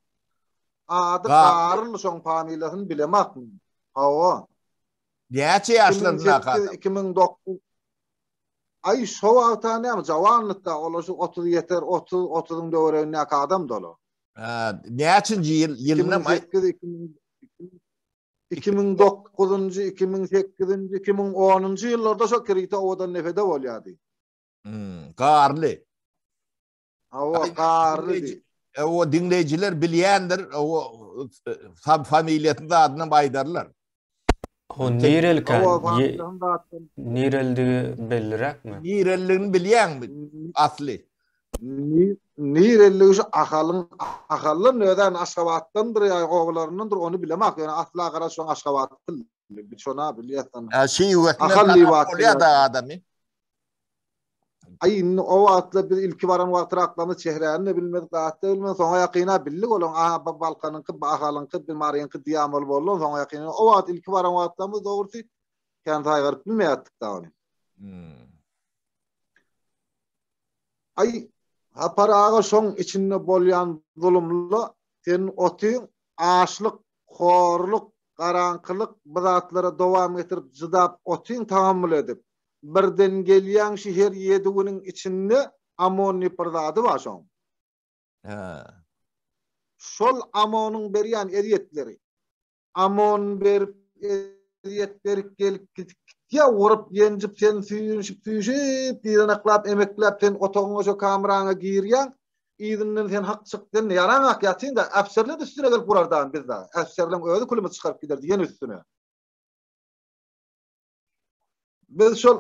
Ady garly şoň familiýasyny bilemakmy? Hawa. Näçe ýaşlarynda kaldy? 2009 ay şu wagtda näme jawanlykda olaşy 30 yeter 30'ın döwrüne adam dolu. Näçinji ýylyna 2009-njy 2008-nji 2010-njy ýyllarda şu krita owadan nefede bolýardy. Garly. Hawa garly. O dinleyijiler bilýändir, o familiýasyny adyna baýdarlar. O nirelken nireldi belliräkmi? Nirelligini bilýänmi? Asly. Nirelli şu ahalın nöden Aşgabatdandır ya oğullarındandır onu bilemek. Yani asla gara şu Aşgabat'tır. Bir şona bilýärsen. Şey ýötüne da adamy. Ay o atla bir ilki baran wagtyra aklamy çehräni bilmedik gaýtda bilmän soňa ýakyna bildik olan aha balkanyňky bahalanky bir marýanky diýamol bolan soňa ýakyna o wagt ilki baran wagtymyz dogrudy kän taýgaryp bilmeýärdik da onu. Ay aparağı son içinde bolyan zulümlü sen otyň açlyk, horluk, garaňkylyk bizatlara dowam getirip jydap otyň tahammül edip birden gelýän şeher ýediginiň içinde amonni pirzady bar şoň. Şol amonyň berýän ediyetleri amon berip ediyet berip gelip ya urup yenjip sen süýüşip diýeneklap emeklap sen otoňa şo kameraňa girýän izinden sen hakçykdyn yaraňak ýatyn da äfserler üstüne gelip burardan bizde äfserler öýde kulüme çykaryp giderdi ýene üstüne biz şol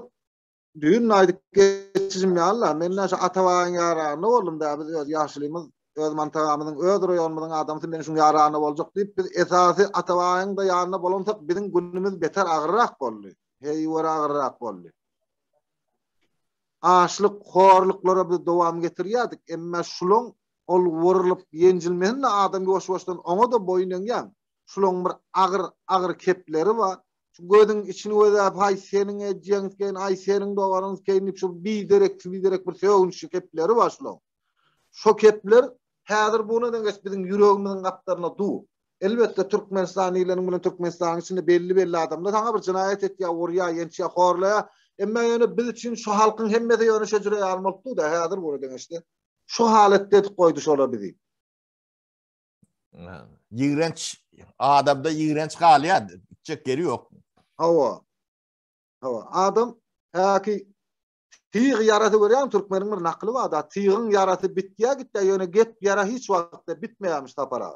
düýün aýdyk geçizim ýa-Allah menne şu atawaň ýarany bolum da biz öz ýaşlymyz öz mantagamyzyň öz roýonmyzyň adamsy men şuň ýarany boljak diýip biz esasy atawaň da ýanyna bolansak biziň günümüz beter agyrrak boldy. Hey wara agyrrak boldy. Açlyk, horluklara biz dowam getirýärdik, emma şuloň ol wurulup ýenjilmehine adam ýoş-ýoşdan oňa da boýunýan. Şuloň bir agyr kepleri bar. Şu gödüň içini öýdäp hay seniň ejýäňizken ay seniň doganyňyz keýnip şu biderek bir söýünçi kepleri bar şuloň. Şo kepler häzir bunu da biziň ýüregimiziň gapdaryna du. Elbetde Türkmenistan ýylanyň bilen Türkmenistan içinde belli adamlar taňa bir jinaýat etýär, urýar, ýençe horlaýar. Emma ýöne biz üçin şu halkyň hemmede ýöne şeýle ýarmaldy da häzir bunu deňişdi. Şu halatda etip goýdy şolar bizi. Ýigrenç adamda ýigrenç galýar, çek geri ýok. Hawa. Adam häki tiýig ýaraty görýän türkmeniň bir nakly bar da tiýigiň ýaraty bitýär gitdi ýöne get ýara hiç wagtda bitmeýärmiş tapara.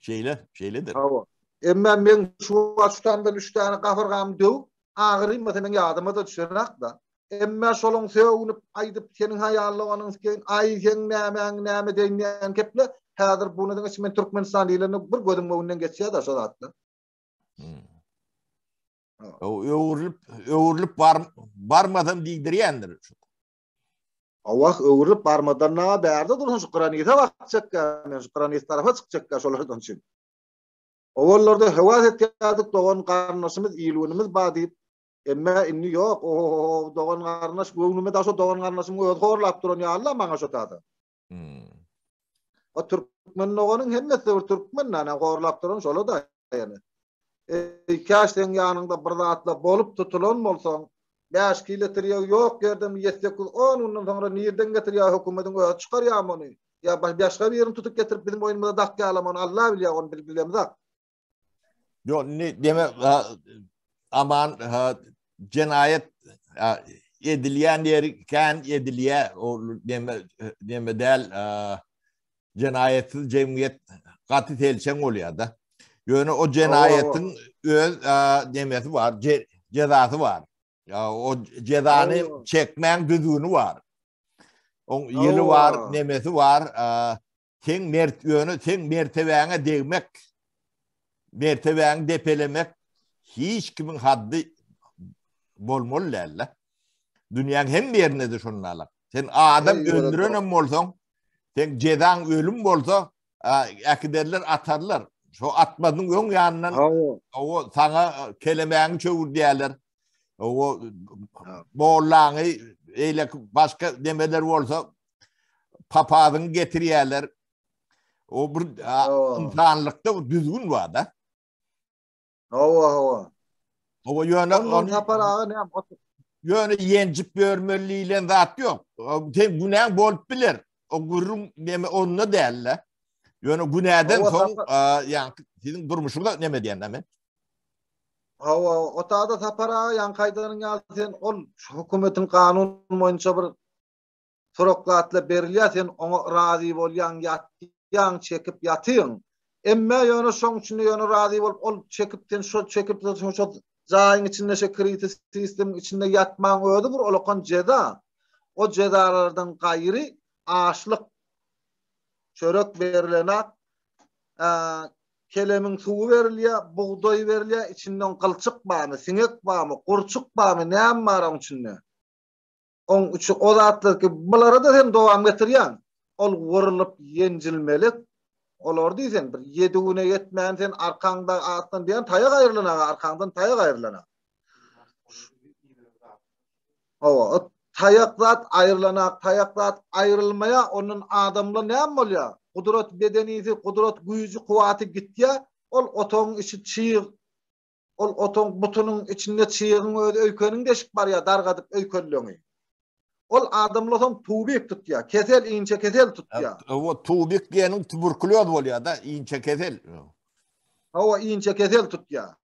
Şeyledir. Hawa. Emma men şu açtandan 3 tane gafyrgam döw agyry men ýadyma da düşerak da. Emma şolaň söýünüp aýdyp seniň haýallyganyň keň ay sen näme diýen keple häzir bunu da men Türkmenistan ýylyny bir gödüň böwünden geçýär da şo zatda. Öwürlüp barmadan diýdirýändir. Allah öwürlüp barmadan naga bärde dursun şu Qur'anyta bakjak, men şu Qur'any tarafa çykjak şolardan üçin. Owallarda hewat etýärdik dogan garnaşymyz, ýylgynymyz bar diýip, emma inni ýok, o dogan garnaş göwnüme da şo dogan garnaşymy öýde horlap duran ýa-Allah maňa şo taýda. O türkmen doganyň hemmesi bir türkmen näme horlap duran şola da ýani. Kaşten ýanynda bir zatla bolup tutulan bolsaň 5 kilometr ýok gerdem ýetsek 10 ondan soňra nirden getirýär hökümetiň öýe çykarýar muny. Ya başga bir ýerim tutup getirip bizim oýnymyza dakka alamon Allah bilýär onu bilmem da. Yo ne deme aman cinayet edilýän ýerken edilýär o deme del cinayetsiz cemiyet gaty telçen bolýar da. Ýöne o cinayetin öz demesi var, cezasy var. Ya o cezany çekmän düzgünü var. O ýyly var, nemesi var. Sen mertebäňe degmek, mertebäňi depelemek hiç kimin haddy bolmaly. Dünýäň hem ýerinde şonlarla. Sen adam öldürenem bolsaň, sen cezan ölüm bolsa, äkiderler atarlar. Şo atmadyň öň ýanyndan o saňa kelemäňi çöwürdiýärler. O bollaňy eýle başga demeler bolsa papadyň getirýärler. O bir insanlykda düzgün bar da. Hawa. O ýöne onu taparagy näme? Ýöne ýenjip görmelilen zat ýok. Sen günäň bolup biler. O gurrum deme onu däller. Ýöne günäden soň ýa siziň durmuşyňda näme diýändem men? Hawa, o taýda tapara ýan kaýdanyň ýaly ol hökümetiň kanun boýunça bir soroklatla berilýär sen oňa razy bolýan ýatýan çekip ýatyň. Emma ýöne şoň üçin ýöne razy bolup ol çekipden şo jaýyň içinde şe kritik sistem içinde ýatmaň öýdi bir olakan ceza. O cezalardan gaýry açlyk çörek berilenak, kelemin suwu berilýär, buğday berilýär, içinden kılçık barmy, sinek barmy, kurçuk barmy, näme bar oň içinde. Oň üçin o zatlar ki bulara da sen dowam getirýän. Ol wurulup ýenjilmelik, olar diýsen bir ýedigine ýetmän sen arkaňda atdan diýen taýa gaýrylanar, arkaňdan taýa gaýrylanar. Hawa, tayaklat ayrılanak, tayaklat ayrılmaya onun adamla ne bolýar? Kudret bedenisi, kudret güýji, kuwaty gitýär. Ol otoň içi çyýyk, ol otoň butunun içinde çyýygyň öýde öýkeniň deşik bar ya, dargadyp öýkenleňi. Ol adamlaryň tuğbek tutýar, kesel inçe kesel tutýar. O tuğbek diýeniň tuberkuloz bolýar da, inçe kesel. O inçe kesel tutýar.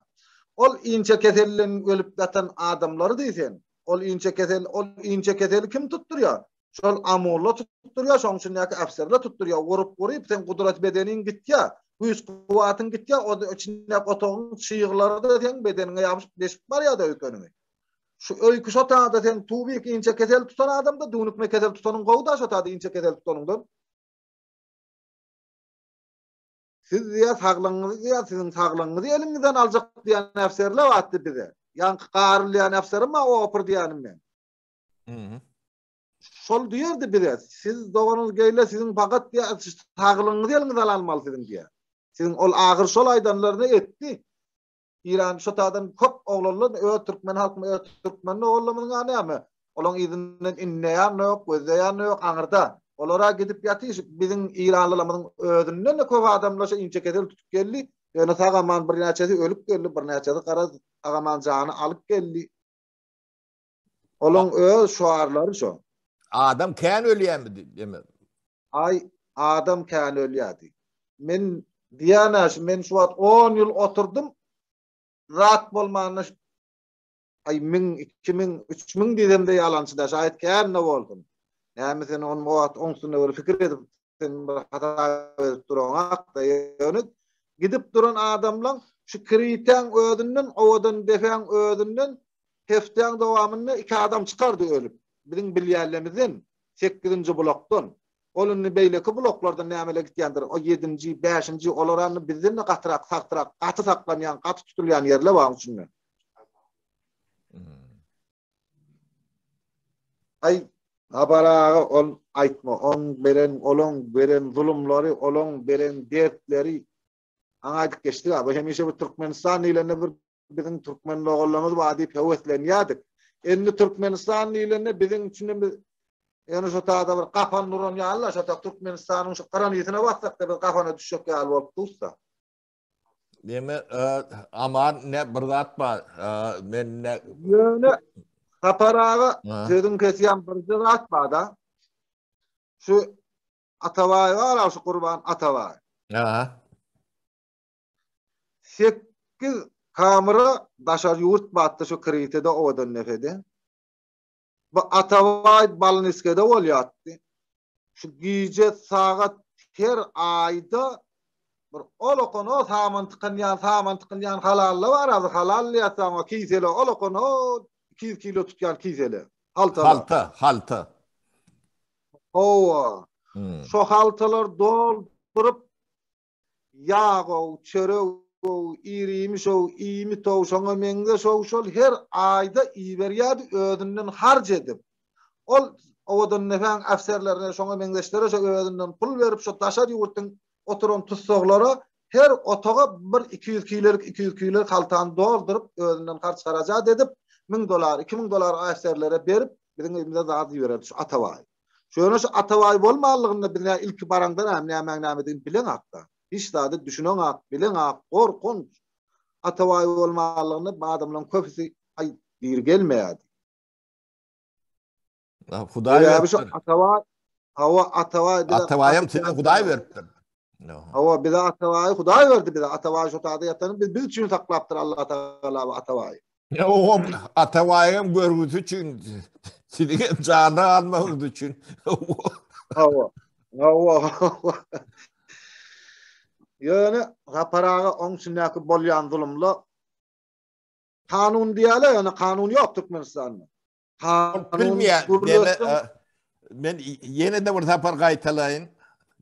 Ol inçe kesellen ölüp gatan adamlary diýsen, ol inçe keseli kim tutturýar? Şol amurla tutturýar, şoň üçin ýa-ki afserle tutturýar, gorup sen kudret bedeniň gitýär, güýç kuwatyň gitýär, o içinde otogyň çyýyklary da sen bedenine ýapyşyp deşip bar ýa-da öýkeniňi. Şu öýkü şotada sen tuğbek inçe kesel tutan adamda dünükme kesel tutanyň gowda şotada inçe kesel tutanyňdan. Siz ýa saglygyňyzy ýa siziň saglygyňyzy eliňizden aljak diýen afserler watdy bize. Ýa-ki garylýan afserim o opur diýenim men. Şol diýerdi bize. Siz doganyňyz geýle siziň pagat ýa saglygyňyzy eliňizden almalysydyň diýär. Siziň ol agyr şol aýdanlaryny etdi. İran şotadan köp oglanlar Türkmen halkyny Türkmen oglanmagyň ýa-ni olaň izinden inneýän ýok, gözleýän ýok aňyrda. Olara gidip ýatyş biziň İranlylarymyň ödünden de köp adamlar şo inçe kedel tutup geldi. Ýöne tagaman bir näçesi ölüp geldi, bir näçesi gara agaman jany alyp geldi. Olaň şoarlary şo. Adam kän ölýärmi diýme. Ay adam kän ölýärdi. Men diýanaş, men şu wagt 10 ýyl oturdum. Rahat bolmanyş ay 2000 3000 diýdimde ýalançyda şaýat kän boldum. Näme sen on wagt oňsuny bir fikir edip sen bir hata edip duraňak da ýöne gidip duran adamlaň şu kriten ödünden owadan defäň ödünden heftäň dowamyny iki adam çykardy ölüp. Biziň bilýärlerimizden 8-nji blokdan. Olunny beýleki bloklardan nämeler gitýändir. O 7-nji, 5-nji olarany bizden gatyrak, saktyrak, gaty saklanýan, gaty tutulýan ýerler bar üçin. Ay abaraga ol aýtma, olaň beren zulumlary, olaň beren dertleri aňa geçdi. Bu hemişe bu Türkmenistan ýylany bir biziň Türkmen oğullarymyz wadi heweslenýärdik. Endi Türkmenistan ýylany biziň üçin ýani şo taýda bir gapan nuran ýaly, şo Türkmenistanyň şu garanytyna bassak da bir gapana düşjek ýaly bolup dursa. Deme aman ne bir zat bar. Men ne ýöne Kaparaga sözün kesýän bir zat bar da. Şu Ataway bar, şu Gurban Ataway. 8 kamera daşar ýurt batdy şu kritede owadan nefede. Bu Ataway Balniskede bolýardy. Şu gije sagat her aýda bir olokono saman tıkınyan halallı var az halal ýasaňa kisele olokono 2 kilo tutýan kisele. Halta. Owa. Şo haltalar doldurup ýago, çörek, iriğimi şo, iyimi tow, şoňa meňde şol her aýda iberýärdi ödünden harç edip. Ol owadan nefäň afserlerine şoňa meňdeşlere şo ödünden pul berip şo daşar ýurtdyň oturan tutsoglara her otaga bir 200 kilolik haltany doldurup ödünden harç harajat edip $1000, $2000 afserlere berip biziň elimizde zat ýöredip şu Ataway. Şöňe şu Ataway bolmalygyny bizä ilk barangdan hem näme diýip bilen hakda. Hiç zady düşünen hak, bilen hak, korkunç. Ataway bolmalygyny adamlaryň köpüsi ay bir gelmeýärdi. Hudaý berdi. Atawaym seni Hudaý berdi. Hawa bize Ataway Hudaý berdi bize. Ataway şu taýda ýatan biz üçin saklapdyr Allah Taala Ataway. O Atawaym görgüsü üçin, seni jana almagy üçin. Hawa. Ýöne gaparaga oňşundaky bolýan zulumla kanun diýerler, ýöne kanun ýok Türkmenistanda. Bilmeýär. Men ýene de bir tapar gaýtalayyn.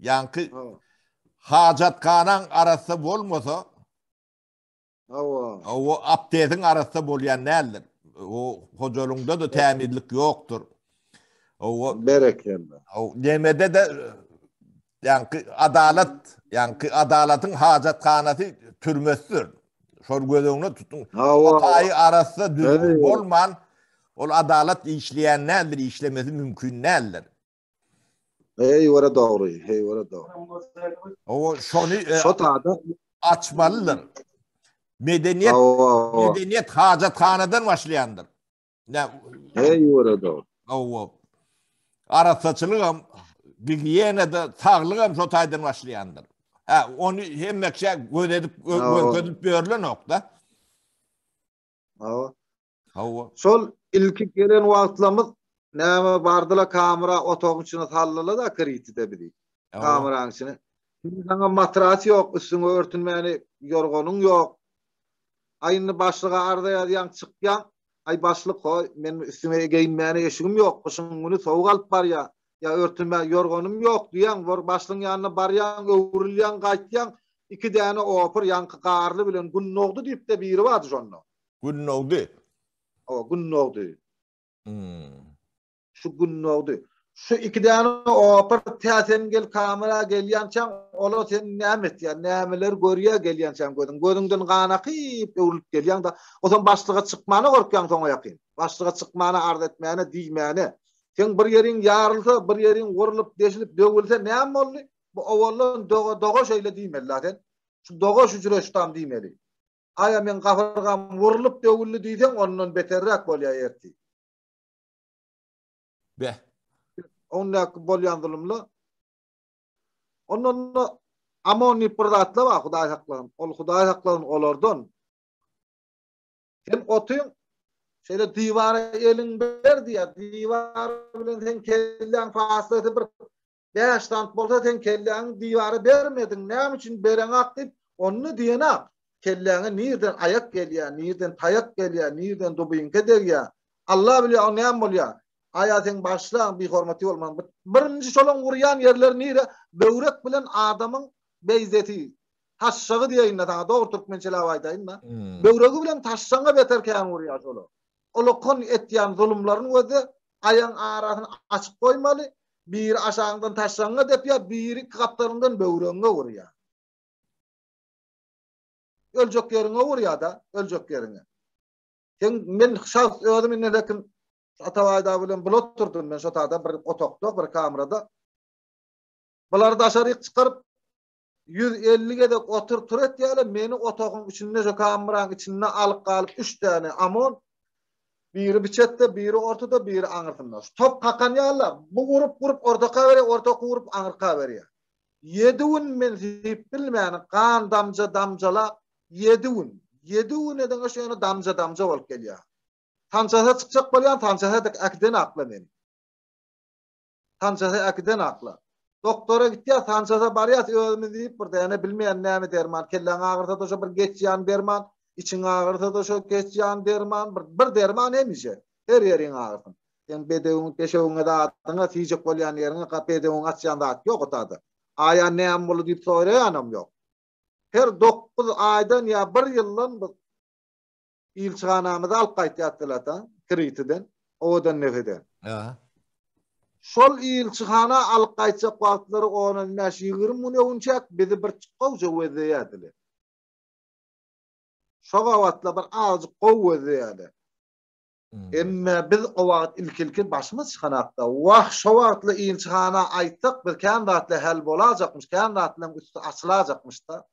Ýanky hajatkanaň arasy bolmasa, o aptediň arasy bolýan nälir? O hojalyňda da tämirlik ýokdur. O berekende. O nemede de ýanky adalatyň hajatkanasy türmesdir. Şol gözüňde tutun. O taý arasy düzgün bolman ol adalet işleyen nedir, işlemesi mümkün nedir? Wara doğru, wara doğru. O şonu Şotada açmalıdır. Medeniyet hacethaneden başlayandır. Ne? wara doğru. O arasaçılığım, bilgiyene de sağlığım şotaydan başlayandır. Onu hemmekçe gödedip börlü nokta. Sol ilki gelen wagtlamyz näme bardyla kamera otogyň içine sallyla da kritide bidi. Kameranyň içine. Sana matrasy ýok, üstüňe örtünmäni ýorgonyň ýok. Aýyny başlyga arda ýan çykýan, ay başlyk koy, men üstüme giyinmäni eşigim ýok, kışyň güni sowuk alyp barýar. Ya örtünme ýorgonym ýok diýen, bor başlyň ýanyna barýan, öwrülýän, gaýtýan, iki däne opur ýanky garly bilen günnogdy diýip de biri bar şonda. Günnogdy. Günnogdy. Şu günnogdy. Şu iki däne opur täsen gel kamera gelýänçän, ola sen näme etýän, nämeler görýär gelýänçän gödüň. Gödüňden gana kyp öwrülip gelýän da, osan başlyga çykmany gorkýan soňa ýakyn. Başlyga çykmany arz etmäni, diýmäni. Sen bir yerin yarılsa, bir yerin vurulup, deşilip, döwülse näme boldy? Bu awallan dogo şeýle diýmeli sen. Şu dogo üçin şutam diýmeli. Aya men gafyrgam vurulup döwüldi diýsen, ondan beterrak bolýar erti. Be. Onda bolýan zulumly. Ondan amoni pırdatla ba, Hudaý saklasyn. Ol Hudaý saklasyn olardan. Sen otyň şeýle diýwara eliň berdi ýa, diýwar bilen sen kelläň faslysy bir 5 sant bolsa sen kelläň diýwara bermediň. Näme üçin bereň akdyp, onu diýenak. Kelläňe nirden ayak gelýär, nirden tayak gelýär, nirden dubynka derýär. Allah bilýär o näme bolýar. Aýatyň başlaň bir hormaty bolman. Birinji şolaň gurýan ýerler nire? Böwrek bilen adamyň beýzeti. Taşşagy diýeň da, dogry türkmençe aýdaýyn da. Böwregi bilen taşşaňa beterken gurýar şolu. Olokon etýän zulumlaryň özi aýaň arasyny açyp goýmaly. Bir aşaňdan taşşaňa depýär, biri kaplaryndan böwregiňe gurýar. Öljek ýerine gurýar da, öljek ýerine. Men şahs özüm lekin Atawaýda bilen bulut oturdum men şotada bir otokda, bir kamerada. Bular daşary çykaryp 150 gedek otur etýärler, meni otogyň içinde şu kameranyň içinde alyp galyp 3 tane amon, biri biçetde, biri ortada, biri aňyrtynda. Top kakan ýalar, bu gurup ortaka berýär, ortaka gurup aňyrka berýär. 7 gün men zip bilmäni kan damjala 7 gün. 7 gün eden şoňa damja bolup gelýär. Tançasa çykjak bolýan, tançasa akden akla meni. Tançasa akden akla. Doktora gitýär, tançasa barýar, özümi diýip bir däne bilmeýän näme derman, kelläň agyrsa da şo bir geçýän derman, içiň agyrsa da şo geçýän derman, bir derman emişe. Her ýeriň agyryn. Sen bedewiň peşewiňe da atyňa tiýjek bolýan ýeriňe bedewiň açýan da ýok otady. Aýa näme bolu diýip soraýanam ýok. Her 9 aýdan ýa 1 ýyldan ilçihanamyza alyp gaýtýardylar da, kritiden, odan nefeden. Şol ilçihana alyp gaýtjak wagtlary onun näşe 20 milyon bizi bir çykaw jewedýärdiler. Şoga wagtla bir az gowedýärdi. Emme biz o wagt ilki başymyz çykanakda, wah şo wagtla ilçihana aýtdyk, bir kandatla hal bolajakmyş, kandatla üstü açylajakmyş da.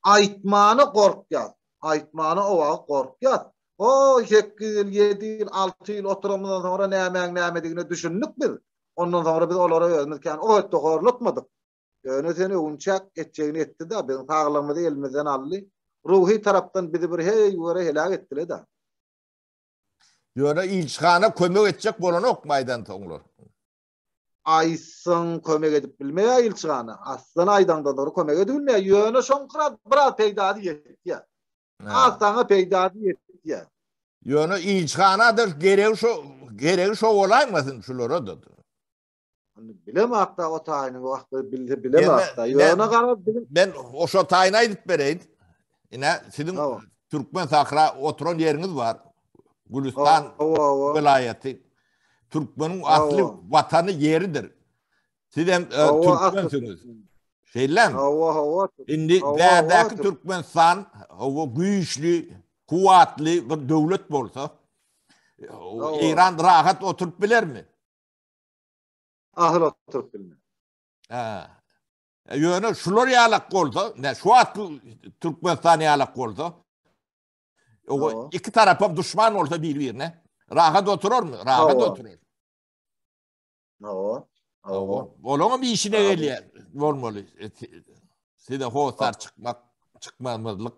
Aýtmany gorkýar. Aýtmany o wagt gorkýar. O 8 ýyl, 7 ýyl, 6 ýyl oturamyzdan sonra näme digine düşündik biz. Ondan sonra biz olara özümizken o etdogorlukmadyk. Ýöne seni unçak etjegini etdi da, bizim taglymyzy elimizden aldy. Ruhi tarapdan bizi bir heýwere helak etdiler da. Ýöne ilçihana kömek etjek bolan ok maýdan toňlar. Aýsyn kömek edip bilmeýär ilçihana. Aslan aýdan da doğru kömek edip bilmeýär. Ýöne şoňkra biraz peýdady ýetýär. Aslana peýdady ýetýär. Ýöne ilçihanadyr geregi şo bolaýmasyn şulara da. Bilemekda o taýyny wagtda bilemekda. Ýöne garap ben o şo taýyny aýdyp bereýin. Ine sizin Türkmen Sahra oturan ýeriňiz bar. Gülistan vilayaty. Türkmenin asli vatanı yeridir. Siz hem Türkmensiniz. Şeylem. Şimdi derdeki Türkmenistan o güçlü, kuvvetli bir devlet bolsa İran rahat oturup biler mi? Ahıl oturup bilme. Yönü şular yalak olsa, ne şu at Türkmenistan yalak olsa, o iki tarafa düşman olsa birbirine rahat oturur mu? Rahat oturur. Onun bir işine geliyor. Olmalı. Size hoşlar çıkmamızlık.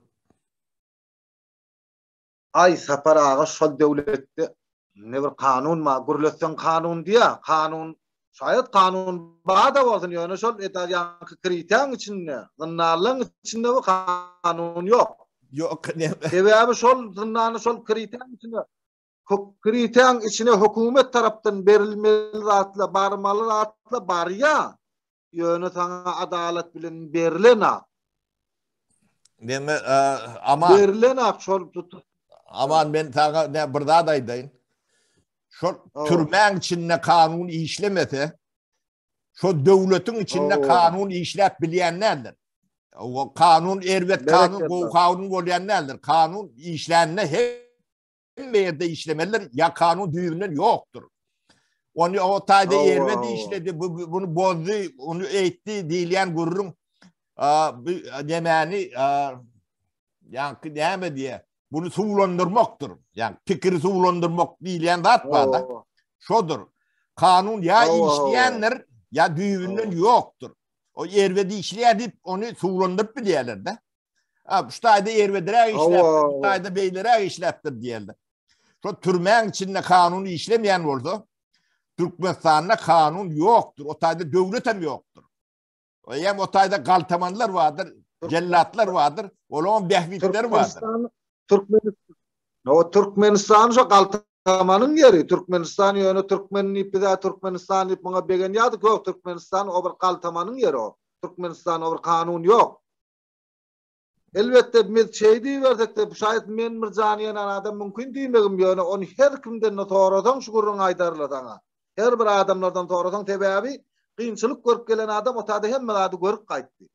Ay sapar ağa şol devlette ne bir kanun ma gurletsen kanun diye kanun şayet kanun bağda olsun yani şol yankı kriteryan içinde zınnarlığın içinde bu kanun yok. Yok. Sebebi şol zınnarlı şol kriteryan içinde kriteryan içine hükümet tarafından verilmeli rahatla barmalı rahatla bar ya yönü sana adalet bilen berilena. Deme ama berilena şol aman ben sana ne burada daydayım. Şu türmen içinde kanun işlemese, şu devletin içinde kanun işlet bilenlerdir. O kanun ervet kanun olayanlardır. Kanun işlenene hem yerde işlemeler ya kanun düğümler yoktur. Onu o tayda ervet işledi, bunu bozdu, onu eğitti diyen gururun demeni yankı deme diye. Bunu suğulandırmaktır. Yani fikri suğulandırmak diyen dat var da. Şodur. Kanun ya işleyenler ya düğünün yoktur. O ervedi işleyip onu suğulandırıp biliyorlar da. Bu tayda ervedire işleptir. Bu tayda beylere işleptir diyorlar. Şu türmen içinde kanunu işlemeyen oldu. Türkmenistan'da kanun yoktur. O tayda devletem yoktur. Hem o tayda kaltamanlar vardır. Cellatlar vardır. Olan behvitler vardır. Türkmenistan şu kaltamanın yeri. Türkmenistan yönü Türkmenin ipi de Türkmenistan ipi bana begen yadık yok. Türkmenistan o bir kaltamanın yeri o. Türkmenistan o bir kanun yok. Elbette biz şey deyiversek de şayet men Mirzaniyen adam mümkün demegim yönü onu her kimden doğrudan şu gurrun aydarladan. Her bir adamlardan doğrudan tebebi kıyınçılık görüp gelen adam o tadı hem adı görüp kayıttı.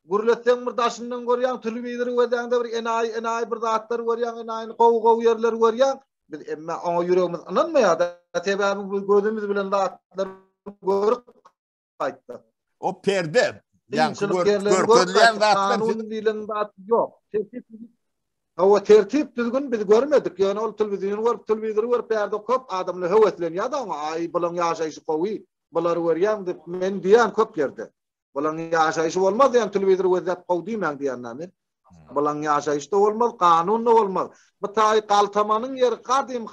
Gurletsen bir daşından görýän tülbidiri gözäňde bir enayi bir zatlar görýän enayi gow yerler görýän biz emme oňa ýüregimiz inanmaýar da tebebi gözümüz bilen zatlar görüp gaýtdy. O perde yani görközleyen zatlar kanun bilen zat yok. O tertip düzgün biz görmedik. Yani o televizyonu görüp tülbidiri görüp perde köp adamlar heweslenýär da ay bilen ýaşaýyşy gowy bular görýän men diýen köp ýerde. Bulan yaşayışı olmaz yani televizyon vaziyet kavdiymen diyenler. Bulan yaşayışı da olmaz, kanun da olmaz. Bu tay kaltamanın yeri kadim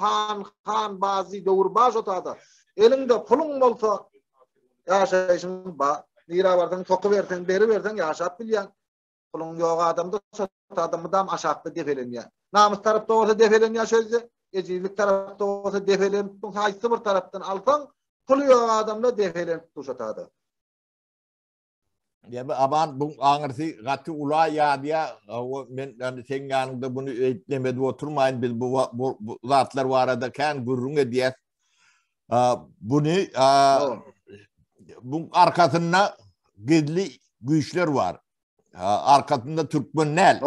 han bazı doğurbaş otada. Elinde pulun olsa yaşayışın lira versen, toku versen, beri versen yaşap bilyen. Pulun yok adamda adamı dam aşakta defelen. Namus tarafta olsa defelen ya sözde. Ecilik tarafta olsa defelen. Haysı bir taraftan alsan pulu yok adamda defelen tuşatada. Ya aman bu anırsı gatı ula ya diye ben sen yanında bunu etlemedi oturmayın biz bu zatlar var adaken gurrun ediyor. Bunu bu arkasında gizli güçler var. Arkasında Türkmenler.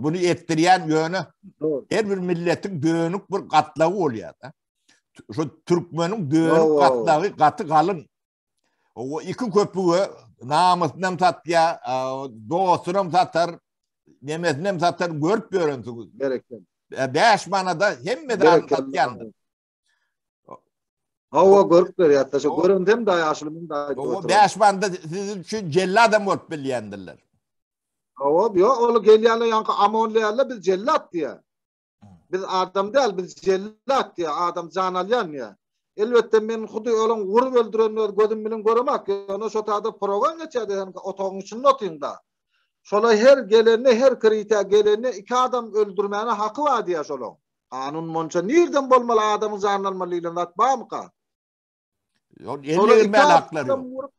Bunu ettiren yönü her bir milletin dönük bir katlağı oluyor. Şu Türkmenin dönük katlağı katı kalın. O iki köpüğü namusundan satya, doğusundan satar, nemesinden satar, görüp görünsünüz. Beş manada hem medan satyandı. Hava görüp ver ya, taşı göründüm da yaşlımın da. O beş manada sizin şu celladam görüp bilyendirler. Hava yok, onu gelyenle yankı amonlayarla biz cellat diye. Biz adam değil, biz cellat diye, adam canalyan ya. Elbette men hudu olan vurup öldürenler gözüm bilen göremek. Yani şu taada program geçerdi. Yani otağın içinde otuğunda. Şolay her gelene, her kriter gelene iki adam öldürmeyene hakkı var diye şolay. Kanun monça nereden bolmalı adamın zanlanmalıyla atbağ mı ka? Elle girmeyen hakları yok.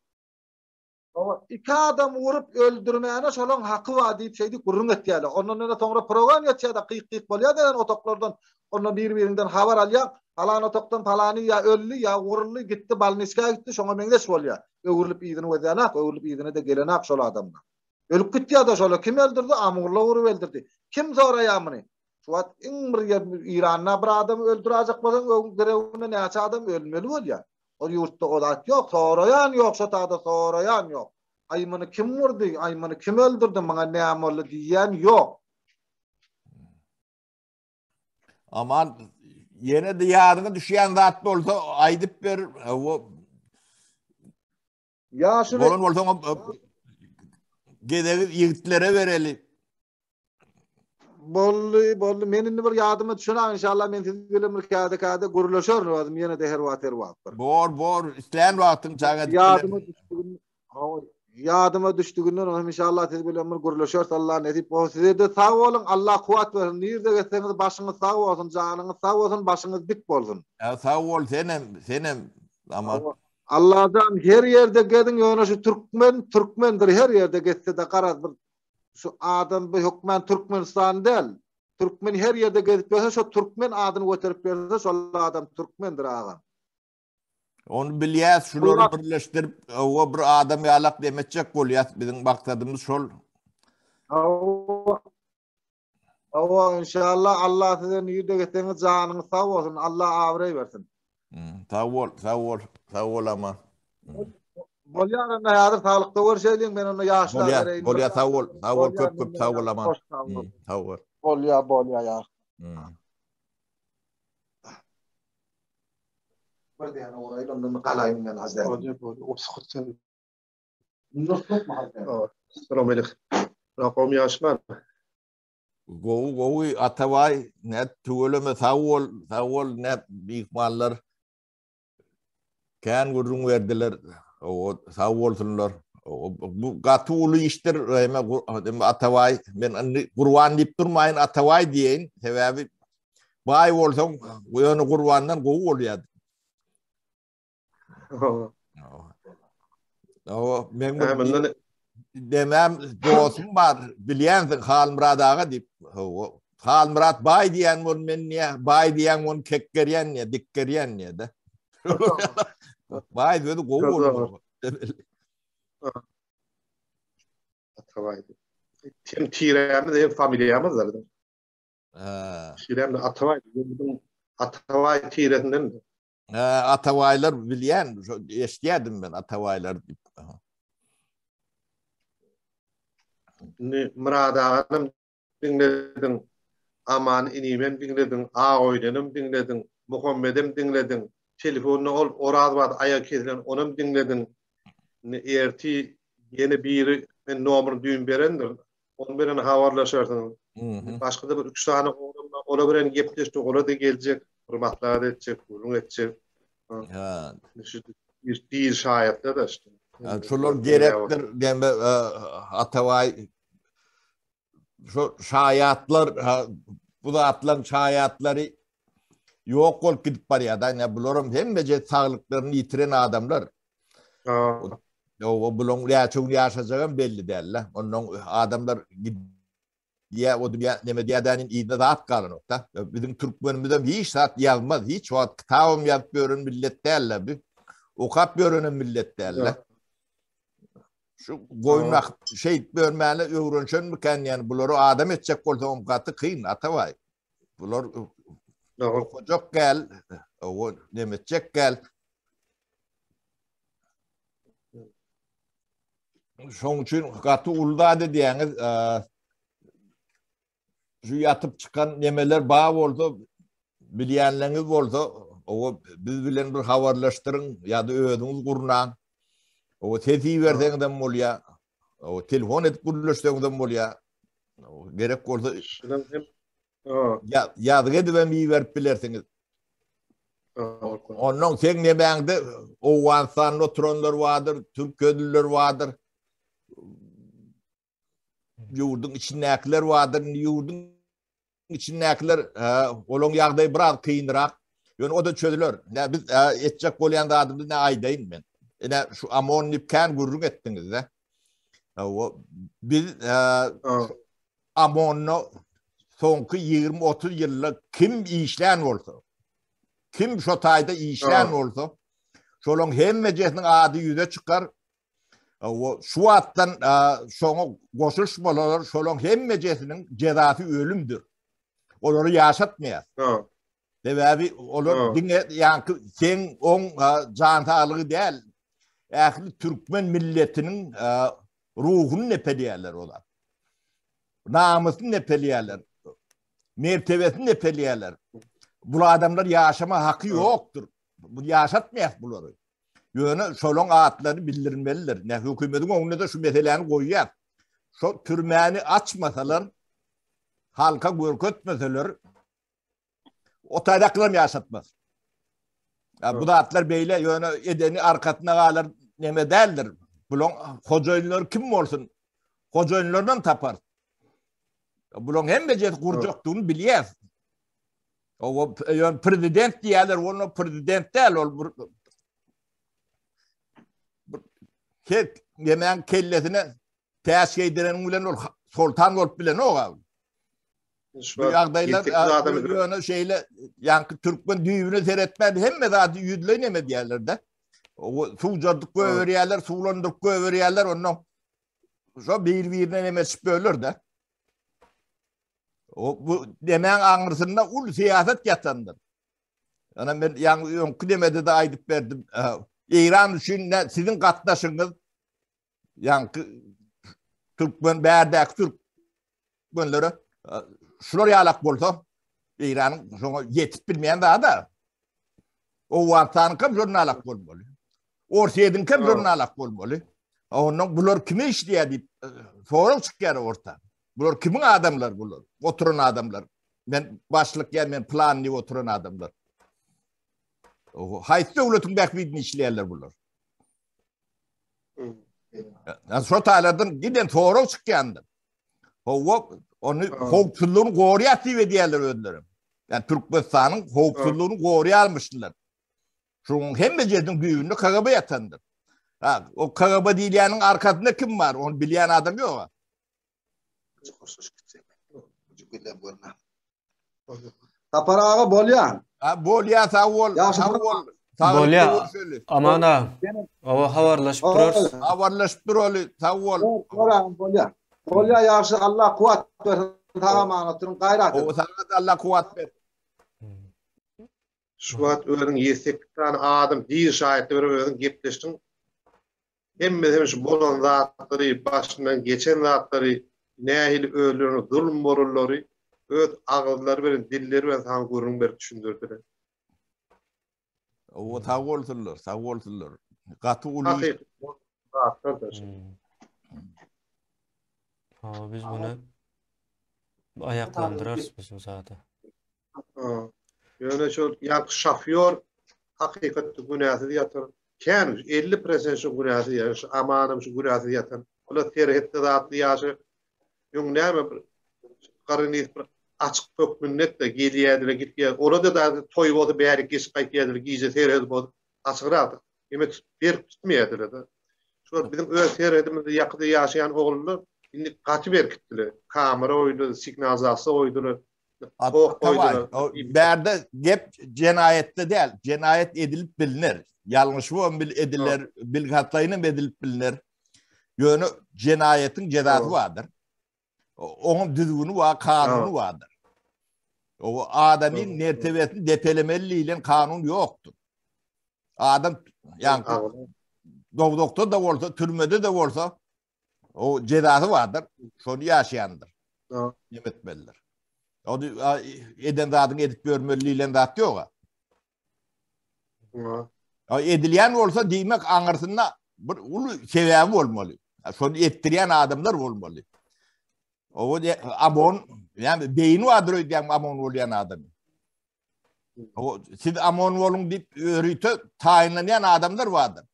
İki adam vurup öldürmeyene şolay hakkı var deyip şeydi kurun etiyeli. Ondan sonra program geçerdi. Kıyık bolya denen otoklardan ondan birbirinden haber alıyor. Falan otoktan falani ya öllü ya vurullu gitti balniska gitti şoňa meňdeş bolýar. Öwürlüp ýygyny wedenak, öwürlüp ýygyny da gelenak şol adamlar. Ölüp gitdi ya da şol kim öldürdi? Amurla vurup öldürdi. Kim zoraýamyny? Şuat iň bir İranna bir adam öldürecek bolsaň öň derewinde näçe adam ölmeli bolýar. O ýurtda odat ýok, sorayan ýok, şotada sorayan ýok. Aýmany kim vurdy, aýmany kim öldürdi, maňa näme boldy diýen ýok. Aman yine de yarına düşen zat bolsa aydıp ber o Ýaşy bolun bolsa gedegi ýigitlere bereli. Bolly men indi bir ýadyma düşenäň inşallah men siz bilen bir kade gurulşar bolsam ýene de her wagt. Bor isleýän wagtyň çaňa Ýadyma düşdüginden inşallah siz bilen bir gurulşar Allah nasip bolsun. Size de sag bolun, Allah kuwat bersin. Nirde getseniz başyňyz sag bolsun, janyňyz sag bolsun, başyňyz dik bolsun. Sag bol senem ama Allah'dan her yerde gedin ýöne şu Türkmendir her yerde getse de garaz bir şu adam bu hükmen Türkmenistan değil. Türkmen her yerde gezip berse şu Türkmen adını göterip berse şu adam Türkmendir ağam. onu bilýäs, şulary birleşdirip o bir adam ýalak demetjek bolýar. Biziň maksadymyz şol. Awa inşallah Allah size nirde getseniz janyňyz sag bolsun, Allah awray bersin. Sag bol ama. Bolýar anda ýazyr taglykda görşeýliň men onu ýaşlar bereýin. Bolýar sag bol köp sag bol ama. Sag bol. Bolýar ýa. Bir de ýa oraýlandan galaýyn men hazır. Selam aleyküm. Raqam yaşman. Gowy Ataway net tüweleme sag bol net bikmallar kän gurrun berdiler. O sag bolsunlar. Bu gaty uly işler Ataway men Gurwan diýip durmaýyn Ataway diýen sebäbi baý bolsaň ýöne Gurwandan gowy bolýar. O men demem dostum bar bilýänsiň Halmurad aga diýip Halmurad baý diýen bol men niýe baý diýen onu kekkerýän niýe dikkerýän niýe de. Baý diýdi gowy bolýar. Ataway. Hem tiremiz hem familiýamyz var. Şiremde Ataway tiresinden. Atawaylar bilýän, eşdiýärdim ben Atawaylar diýip. Murad ağam dinledin, Aman inimen dinledin, Ağoýlanym dinledin, Muhammedim dinledin, telefonu oraz var ayak kesilen onum dinledin. Erti yeni biri men nomer düğün berendir. On bilen habarlaşarsın. Başka da bir 3 tane ola bilen gepleşdi, ola da gelecek, hurmatlar edecek, gurrun edecek. Bir şahitle da işte. Şolar gerektir dembe Ataway şu şahiatlar bu da atlan şahiatları yok bolup gidip barýar da ne bularym hemmece saglyklaryny ýitiren adamlar. O bulun ýaşaw ýaşajagan belli däl. Onuň adamlar diýä o diýä neme diýädänin ýygyna zat galanokda. Biziň türkmenimizde hiç zat ýazmaz, hiç wagt kitabym ýazyp görün millet däl bu. Okap görünen millet däl. Şu goýnak şeýit bölmäli öwrenşen miken ýani bulary adam etjek bolsa gaty kyn Ataway. Bular kojak gel, o demetjek gel. Şoň üçin gaty uldady diýeniz şu ýatyp çykan nemeler ba bolsa bilýänleriniz bolsa o biz bilen bir habarlaşdyryň ýa-da özüňiz gurnan. O tezi berseňizden bolýar. O telefon edip gurulşdyňizden bolýar. Gerek bolsa ýazyk edip mi berip bilersiňiz. Onuň seň nemäňde Owganistanyň oturanlar vardyr, Türk ödüller vardyr. Ýurdun içindekiler vardyr, ýurdun içindekiler olaň ýagdaý biraz kynrak. Ýöne o da çözüler. Ne biz etjek bolýan da adamdy ne aýdaýyn men. Ene şu amonnip kan gurrun etdiňiz de. O biz amonno soňky 20-30 ýyllyk kim işlän bolsa, kim şo taýda işlän bolsa, şolaň hemmejesiniň ady ýüze çykar. O şu atdan şoňa goşuş bolar, şolaň hemmejesiniň jezasy ölümdür. Onları yaşatmıyor. Ha. Devebi olur dinle yankı sen on cantalığı değil. Ehli Türkmen milletinin ruhunu nepeliyorlar olar. Namusunu nepeliyorlar. Mertebesini nepeliyorlar. Bu adamlar yaşama hakkı yoktur. Bu yaşatmıyor bunları. Yönü şolon ağıtları bildirilmelidir. Ne hükümetin önüne de şu meselelerini koyuyor. Şu türmeni açmasalar, halka görketmeseler, o taydaklar yaşatmaz. Ya bu da atlar beyle yönü edeni arkasına alır neme değildir. Bulon hoca kim olsun? Hoca tapar. Bulon hem becet kuracaktuğunu biliyor. O prezident diyorlar, onu prezident değil. Yemeğin kellesine teşkil edilen ulan sultan olup bilen o abi. Bu yağdaylar şeyle yankı Türkmen düğünü seyretmedi. Hem de daha yüzlenemedi yerlerde. Sucaduk öğreyerler, sulanduk öğreyerler ondan. Sonra birbirine nemesip ölür de. Bu demeğin anırsında ul siyaset yatandır. Yani ben yankı demedi de aydıp verdim. İran için sizin katdaşınız yankı Türkmen, Berdek Türkmenleri şunlar yalak bolsa İran'ın sonra yetip bilmeyen daha da o vatanın kim zoruna alak bolmalı. Ortaydın kim zoruna alak bolmalı. Onun bunlar kimi işliyor deyip sorun çıkıyor orta. Bunlar kimin adamlar bunlar? Oturan adamlar. Ben başlık ben planlı oturan adamlar. Haysi devletin bekbidini işleyerler bunlar. Yani şu talardan giden sorun çıkıyor. Onu hoğupsuzluğunu koruyatı ve diğerler ödülerim. Yani Türkmenistan'ın hoğupsuzluğunu koruyalmışlar. Şunun hem becerdin güyünlü KGB yatandır. O KGB dileyenin arkasında kim var? Onu bilen adam yok. Tapar ağa bolyan. Bolya sağ ol. Bolya. Aman da. O havarlaşıp durarız. Havarlaşıp durarız. Sağ ol. Bolya. Bolya yaxşı Allah kuvat versin. Tamamını gayret. O sana Allah kuvat ver. Şu an öğren yesekten adam bir şahitli öğren gepleştin. Hem şu bolan zatları, başından geçen zatları, nehil ölülerini, zulüm morulları, öt ağızları verin, dilleri verin, sana görün ver düşündürdüler. O sağ olsunlar. Katı ulu. Hakikaten. Biz bunu ayaklandırarız bizim zaten. Yani şu şoför hakikaten günahı yatır. Kendi 50% şu günahı yatır. Şu amanım şu günahı yatır. Ola terhette zatlı yaşı. Yung neyme karınıyız açık kök minnet de geliyedir gitkiye. Orada da toy oldu beri geçip kaykiyedir. Giyice terhette oldu. Açık rahat. Yemek bir tutmayadır da. Şu bizim öyle terhetimizde yakıda yaşayan oğullar şimdi katı berkittiler. Kamera oydu, signalizası oydu. Berde gep cinayette değil. Cinayet edilip bilinir. Yanlış mı edilir, bilgatlayının edilip bilinir. Yönü cinayetin cezası vardır. Onun düzgünü var, kanunu vardır. O adamın mertebesini depelemeliyle kanun yoktur. Adam yani doktor da olsa, türmede de olsa o cezası vardır. Sonra yaşayandır. Yemet bellidir. O eden zatın edip görmeliyle zat yok. Edilen olsa demek anırsında bir ulu sebebi olmalı. Sonra ettiren adamlar olmalı. O amon yani beyni vardır diyen amon olayan adam. O siz amon olun deyip öğreti tayinlenen adamlar vardır.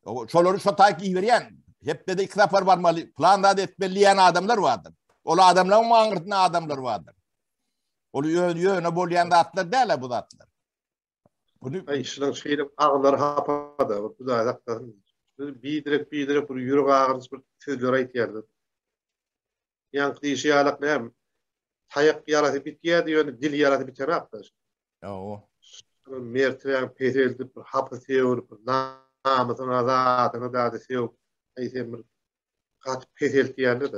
O şoları şu takip veren hep de iki sefer varmalı. Planda da etmeliyen adamlar vardır. Ola adamlar mı anırtına adamlar vardır. Olu yöne bolyan da atlar değil bu da atlar. Ay şunun şeyle ağları hapada. Bu da atlar. Bir direk bu yürü ağırız bir sözler aytyardı. Yankı işi yalak ne hem tayak yaratı bitkiye diyor dil yaratı biter atlar. O. Mertren peteldi bir hapı seyor namusuna azatına da seyor. Aysen bir kat peteldi yani de.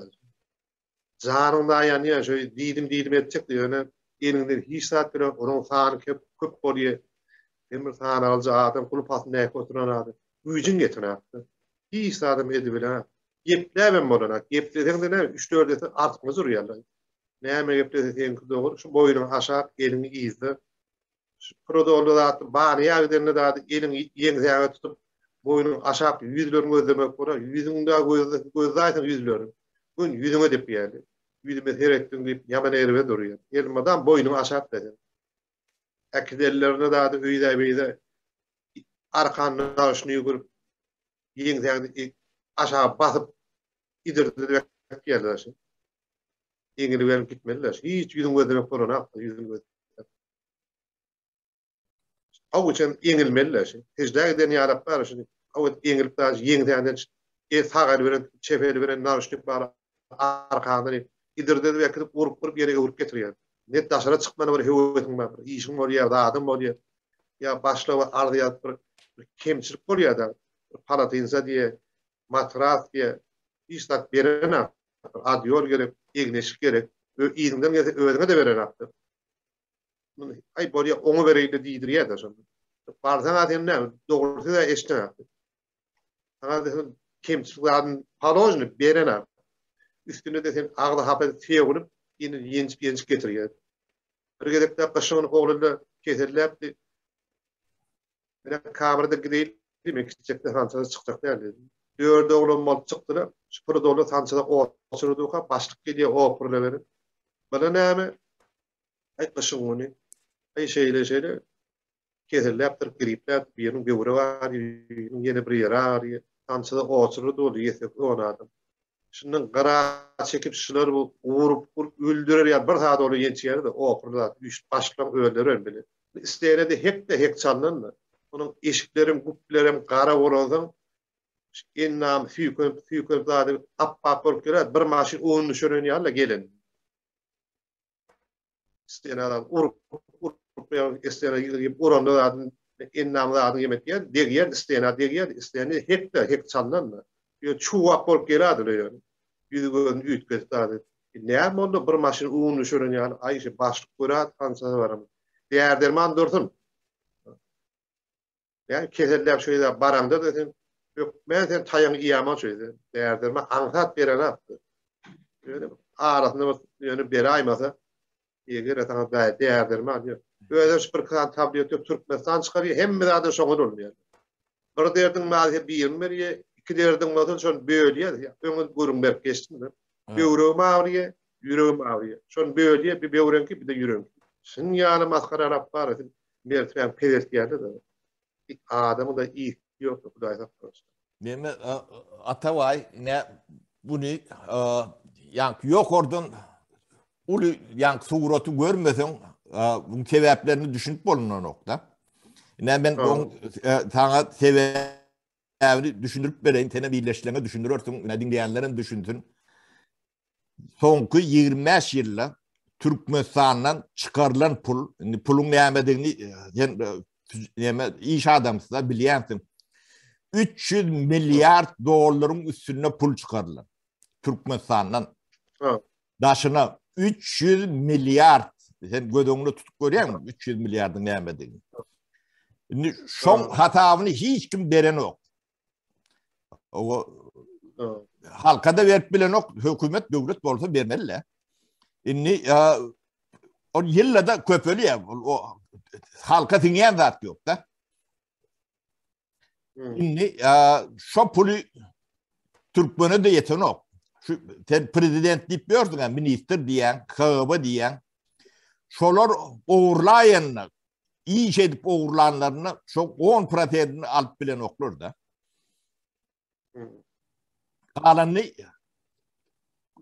Zanında yani şöyle didim edecek diyor. Elinden hiç saat bile onun sağını köp oluyor. Demir sağını alıcı adam kulup altında oturan adam. Gücün getiren adam. Hiç saatım edibilen. Yeple ben molana. Yeple de ne 3-4 ete artmaz uruyarlar. Näme gepleşen doğru şu boyunun aşağı elini izdi. Prodolu da bari ýagdaryny da elini ýeňsäge tutup boyunun aşağı yüzlerini gözlemek bora yüzüňde gözläýsin yüzlerini. Gün yüzüňe dep ýerdi. Yüzüme heretdim diýip ýaman erbe durýar. Elmadan boyunun aşağı dedi. Äkidellerine da öýde arkandan aşyny ýügürüp ýeňsäge aşağı basyp idirdi diýip geldi. Eňili berip gitmeliler. Hiç yüzüň gözlemek borana, yüzüň göz. Awçan eňilmeliler. Hejdägden ýarap bar şunu. Awet eňilip da ýeňdänden sagal beren, çepeli beren narşyk bar arkandan idirdi diýip gidip urup ýere urup getirýär. Net daşara çykmany bir hewetin bar. İşiň bor ýerde adam bor ýer. Ya başlawa ardyýat bir kemçilik bor ýa-da palatinsa diýe, matras diýe iştak berene adyol gerek, egneşik gerek. İzinden gelse özüne de veren attı. Ay borya onu vereydi diýdirýär da şonu. Barzan adem ne? Dogrusu da eşten attı. Sana da kemçiliklerin palojny beren attı. Üstüne de sen ağda hapet feýgurup ýençip getirýär. Bir gedekde qışyň oglunda keserläpdi. Mene kamerada gideýil demek çekde hançada çykjak derdi. Dörde oğlum mal çıktılar. Şüpür dolu sançada oturduğu başlık geliyor o problemi. Bana näme? Ay kışın onu. Ay şeyle keserle yaptırıp gripler birinin göwre var, yeni bir yer var. Sançada oturduğu yesek onu adam. Şundan gara çekip şular bu vurup öldürür ya bir saat onu yetişer de o burada üç başlık öldürür bile. İsteyene de hek çalınır. Onun eşiklerim, kuplerim kara olurdan innam füykün zady appa porkera bir maşin oğunu şörün ýalla gelin. İsteyene adam urup isteyene ýygyp uranda zady innam zady yemek ýer, degýär isteyene hek çallanma. Ýa çuwap bolup geladi ýa. Ýüzüň üýtgesi zady. Näme boldy bir maşin oğunu şörün ýalla aýşy başlyk görat kança baram. Diýerderman dursun. Yani keserler şöyle baramda dedim. Yok ben sen tayan iyama şöyle değerdirme anhat beren attı. Öyle arasında yönü beri aymasa eğer etana değerdirme diyor. Öyle bir kan tablet Türkmenistan çıkarıyor hem de adı şoğun olmuyor. Bir derdin mazhep bir meriye iki derdin mazhep şon böyleye öňün görünmek geçtin. Yüreğim ağrıyor. Şon böyleye bir böwrenki bir de yüreğim. Şun ýaly maskara arap bar edin. Mertben pedet geldi de. Adamı da iyi yok Hudaý tapdyr. Meme Ataway ne bunu yani yok oradan ulu yani suratı görmesen bu sebeplerini düşünüp bulunan nokta. Ne ben sana sebepleri düşündürüp vereyim, tene birleştirene düşündürürsün, ne dinleyenlerin düşünsün. Sonku 25 yılla Türkmenistan'dan çıkarılan pulun neyemediğini iş adamsı da biliyorsun. 300 milyar doların üstüne pul çıkarılan. Türkmenistan'dan. Daşına 300 milyar. Sen gözünü tutup görüyor musun? 300 milyardın neyemediğini. Son hatavını hiç kim veren yok. Halka da verip bilen yok. Hükümet, devlet olsa vermeliler. O yılla da köpölü ya. Halka dinleyen zat yok da. Şimdi şu pulu Türkmen'e de yeten yok. Şu prezident deyip gördün ya, minister diyen, kağıba diyen. Şolar uğurlayanlar, iyi şey edip uğurlanlarını çok 10%'ini alıp bilen okulur da. Kalanını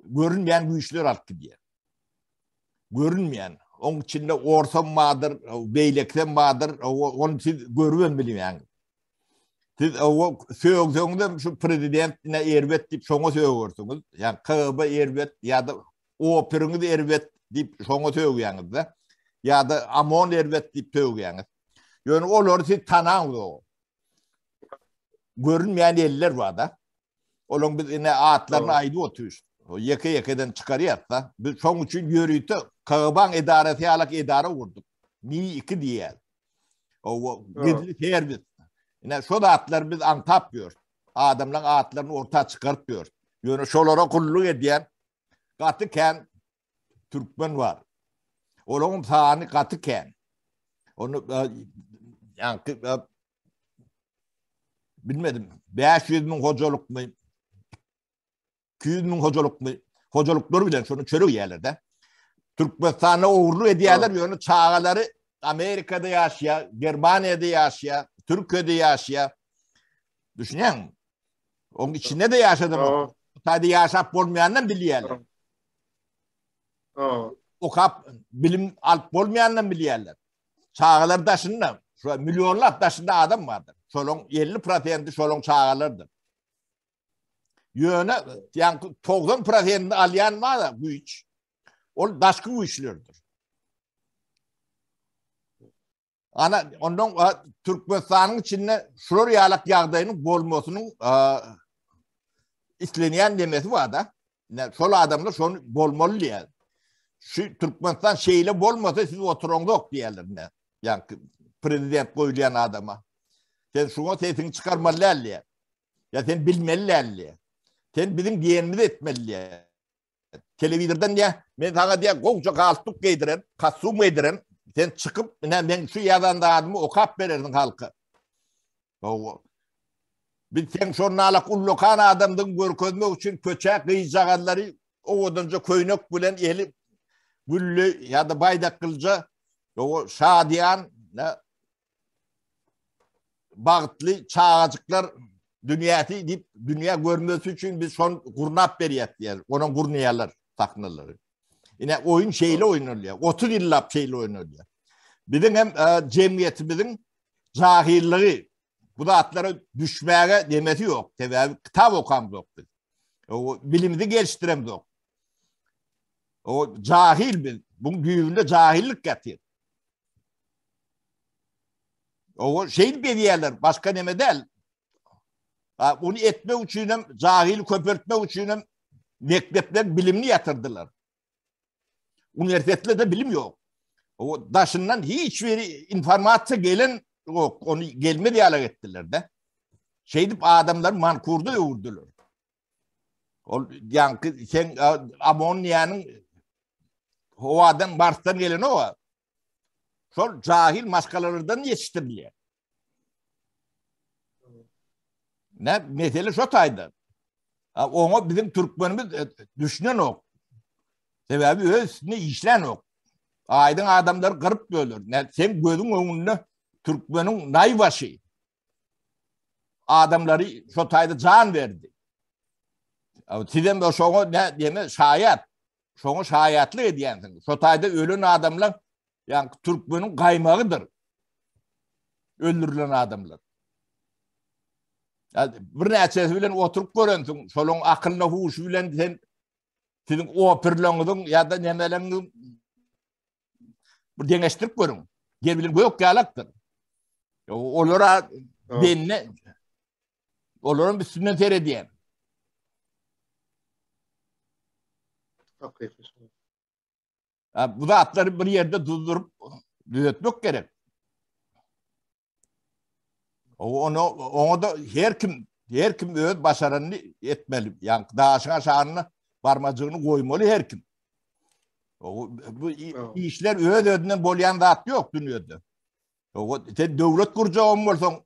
görünmeyen güçler alıp gidiyor. Görünmeyen. Onun içinde ortam vardır, beylekten vardır, onu siz görüven bilin yani. Siz o söylediğinizde şu prezidentine erbet deyip şoňa söýüyorsunuz. Yani kağıba erbet ya da o pürüňi erbet deyip şoňa söýüyorsunuz. Ya da amon erbet deyip söýüyorsunuz. Yani olar siz tanaňyz o. Görünmeyen eller var da. Olun biz yine atlarına aydı oturuyor. O yeke-yekeden çıkarıyatsa, biz son için yürüyütü Kağıban edareti alak edare vurduk. Mi 2 diye. O gizli ter biz. Yine şu da atlar biz antap diyor. Adamların atlarını ortaya çıkartıyor. Yani şolara kulluk ediyen katıken Türkmen var. Onun sahani katıken. Onu yani bilmedim. 500 bin hocalık mı? 200 bin hocalık mı? Hocalıkları bilen şunu çörük yerlerde. Türkmenistan'a uğurlu ediyorlar. Yani çağaları Amerika'da yaşaya, Germanya'da yaşaya, Türkiye'de yaşaya. Düşünüyor musun? Onun içinde de yaşadım. Sadece yaşap olmayandan biliyorlar. O kap bilim alıp olmayandan biliyorlar. Çağalar taşında, şu milyonlar taşında adam vardır. Şolun 50% şolun çağalardır. Yöne, yani 90% alyan var da bu iç. O daşkı bu işlerdir. Ana ondan Türkmenistan'ın içinde Şurayalak yağdayının bolmasının isteniyen demesi var da. Yani şol adamlar şunu bolmalı yani. Şu Türkmenistan şeyle bolmasa siz oturun yok diyorlar ne. Yani prezident koyulayan adama. Sen şuna sesini çıkarmalı ya. Ya sen bilmeli. Sen bizim diyenimizi etmeli. Televizyondan ya ben sana diye koca kaltuk giydiren, kasum giydiren sen çıkıp ben şu yadan da adımı okap verirdin halka. Biz sen şonalak ullokan adamdın görkezmek için köçek kıyacağanları o odunca köynök bilen eli güllü ya da baydak kılca o şadiyan bağıtlı çağacıklar dünyası deyip dünya görmesi için biz son kurnap beriyat diyor. Onun kurniyalar taknaları. Yine oyun şeyle oynanıyor. 30 yıllap şeyle oynanıyor. Bizim hem cemiyetimizin cahilliği bu da atlara düşmeye demesi yok. Tabii kitap okam yok. O bilimizi geliştirem yok. O cahil biz. Bunun büyüğünde cahillik getiriyor. O şey belirler. Başka neme değil. Onu etme uçuyla, cahil köpürtme uçuyla mektepler bilimini yatırdılar. Üniversitede de bilim yok. O daşından hiçbir informasyon gelen yok. Onu gelme diyalog ettiler de. Şeydip adamlar mankurda yoğurdular. Yani sen Ammonia'nın havadan Mars'tan gelen o. Sonra cahil maskalarından yetiştiriliyor. Ne? Mesele şu taydı. Ona bizim Türkmenimiz düşünen o. Sebebi üstüne işlen o. Aydın adamlar kırıp bölür. Sen gözün önünde Türkmen'in naybaşı. Adamları şu tayda can verdi. Sizden de şunu ne deme şayet. Şunu şayetli ediyorsun. Şu tayda ölen adamlar yani Türkmen'in kaymağıdır. Öldürülen adamlar. Yani bir neçesi bilen oturup görünsün. Şolun akıllı huşu bilen sen sizin operlığınızın ya da nemelerinin bir deneştirip görün. Gelbilin bu yok yalaktır. Olara denine oların bir sünnet erediyen. Bu da atları bir yerde durdurup düzeltmek gerek. Onu da her kim öz başarını etmeli. Yani dağışına şanını parmacığını koymalı her kim. Bu işler öz ödünden bolyan dağıt yok dünyada. Sen devlet kurca olmalısın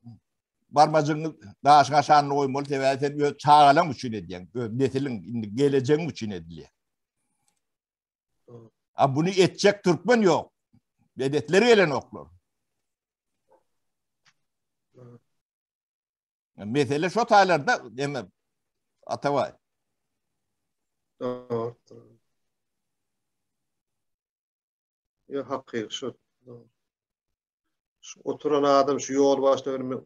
parmacığını dağışına şanını koymalı. Sen çağalan için ediyorsun. Nesilin geleceğin için ediliyor. Bunu edecek Türkmen yok. Dedetleri gelen oklar. Mesele şu taylarda demem. Atavay. Doğru. Ya hakkı şu. Şu oturan adam şu yol başta önüme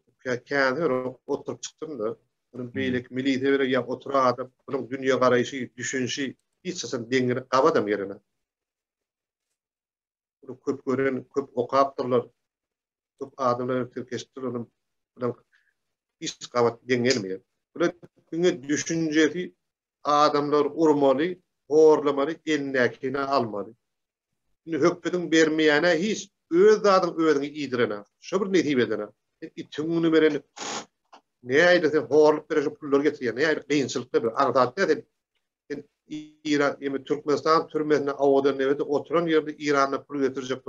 kendi oturup çıktım da bunun beylik milli devre ya oturan adam bunun dünya karayışı düşünüşü hiç sen dengini kavadım yerine. Bunu köp gören köp okaptırlar. Köp adamlar Türkiye'nin bunun hiç kavat dengelmiyor. Böyle düşüncesi adamlar urmaly, horlamaly, elnäkine almaly. Hökmetiň bermeýäne hiç öz zadyň özüňi iýdirene. Şo bir netip edene. Tüňünü beren näýde sen horlup berýän pullar getirýän, näýde kynçylykda bir ardatda sen İran, ýa Türkmenistan türmesine awadan näwede oturan ýerde Iranyň pul getirjek.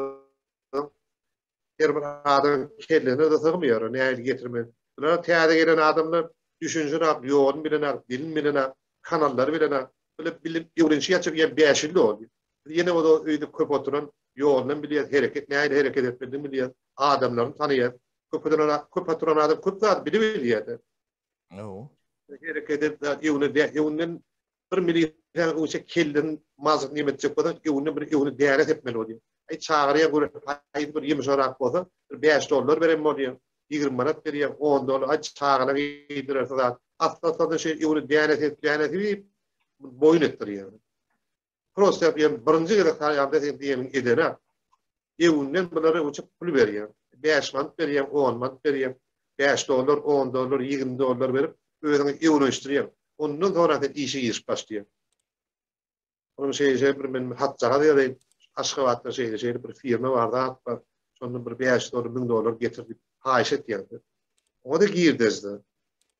Her bir adam kellene de sığmýar, näýde getirmek. Bular täze gelen adamlar düşünjürak, ýolun bilenek, dilin bilenek, kanallar bilenek, böyle bilip ýöwrenşi ýaçyp ýa beşildi boldy. Ýene o öýde köp oturan ýolundan bilýär, hereket, näýde hereket etmediğini bilýär, adamlaryny tanýar. Köp oturan adam köp zat bilip bilýär. Hereket etmedi, ýöwünden bir milyon o şey kellin mazık nimetçek bolan ýöwünden bir ýöwüni däret etmeli boldy. Ay çağırıya göre ayda bir yemiş olarak olsa $5 veren oluyor. 20 manat veriyor, $10. Ay çağırına giydirirse zaten. Aslında şey ýöwüni däret edip boyun ettiriyor. Prosta yapıyorum. Birinci kere sayamda diyelim edene. Ýöwünden bunları uçup pul veriyor. 5 manat veriyor, 10 manat veriyor. $5, $10, $20 verip özüne ýöwünleştiriyor. Ondan sonra da işi iş başlıyor. Onun şey bir men hatçaga diýerim. Aşgabatda şey bir firma vardı hatta sonra bir $5 $1000 getirip haýyş etýärdi. O da girdizdi.